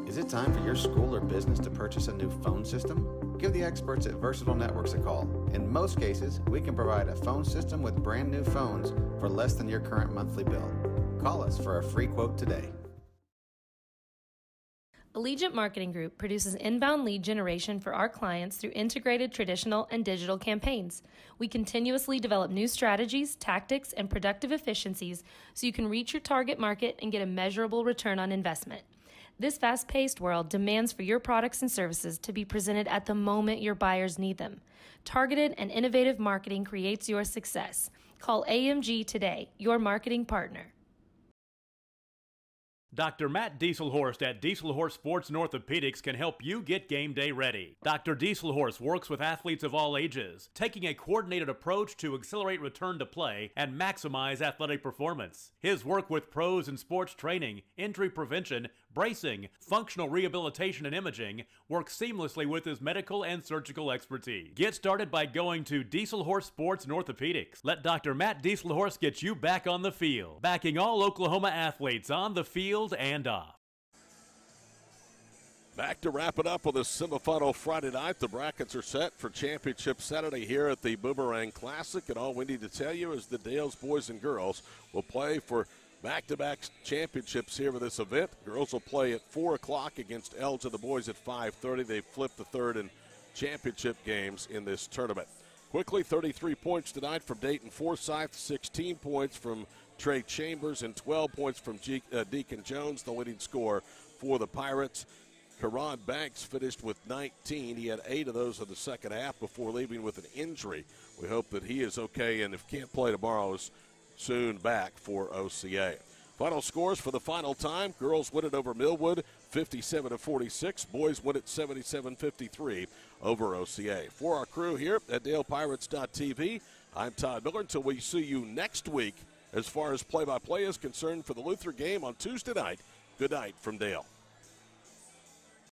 Is it time for your school or business to purchase a new phone system? Give the experts at Versatile Networks a call. In most cases, we can provide a phone system with brand new phones for less than your current monthly bill. Call us for a free quote today. Allegiant Marketing Group produces inbound lead generation for our clients through integrated traditional and digital campaigns. We continuously develop new strategies, tactics, and productive efficiencies so you can reach your target market and get a measurable return on investment. This fast-paced world demands for your products and services to be presented at the moment your buyers need them. Targeted and innovative marketing creates your success. Call AMG today, your marketing partner. Dr. Matt Dieselhorst at Dieselhorst Sports and Orthopedics can help you get game day ready. Dr. Dieselhorst works with athletes of all ages, taking a coordinated approach to accelerate return to play and maximize athletic performance. His work with pros in sports training, injury prevention, bracing, functional rehabilitation, and imaging works seamlessly with his medical and surgical expertise. Get started by going to Dieselhorst Sports and Orthopedics. Let Dr. Matt Dieselhorst get you back on the field, backing all Oklahoma athletes on the field and off. Back to wrap it up on this semifinal Friday night. The brackets are set for championship Saturday here at the Boomerang Classic, and all we need to tell you is the Dale's boys and girls will play for back-to-back championships here for this event. Girls will play at 4 o'clock against Elgin, the boys at 5:30. They flipped the third and championship games in this tournament. Quickly, 33 points tonight from Dayton Forsyth, 16 points from Trey Chambers, and 12 points from Deacon Jones, the leading scorer for the Pirates. Karan Banks finished with 19. He had 8 of those in the second half before leaving with an injury. We hope that he is okay, and if can't play tomorrow, is soon back for OCA. Final scores for the final time. Girls win it over Millwood, 57-46. Boys win it 77-53 over OCA. For our crew here at DalePirates.tv, I'm Todd Miller. Until we see you next week, as far as play-by-play is concerned for the Luther game on Tuesday night, good night from Dale.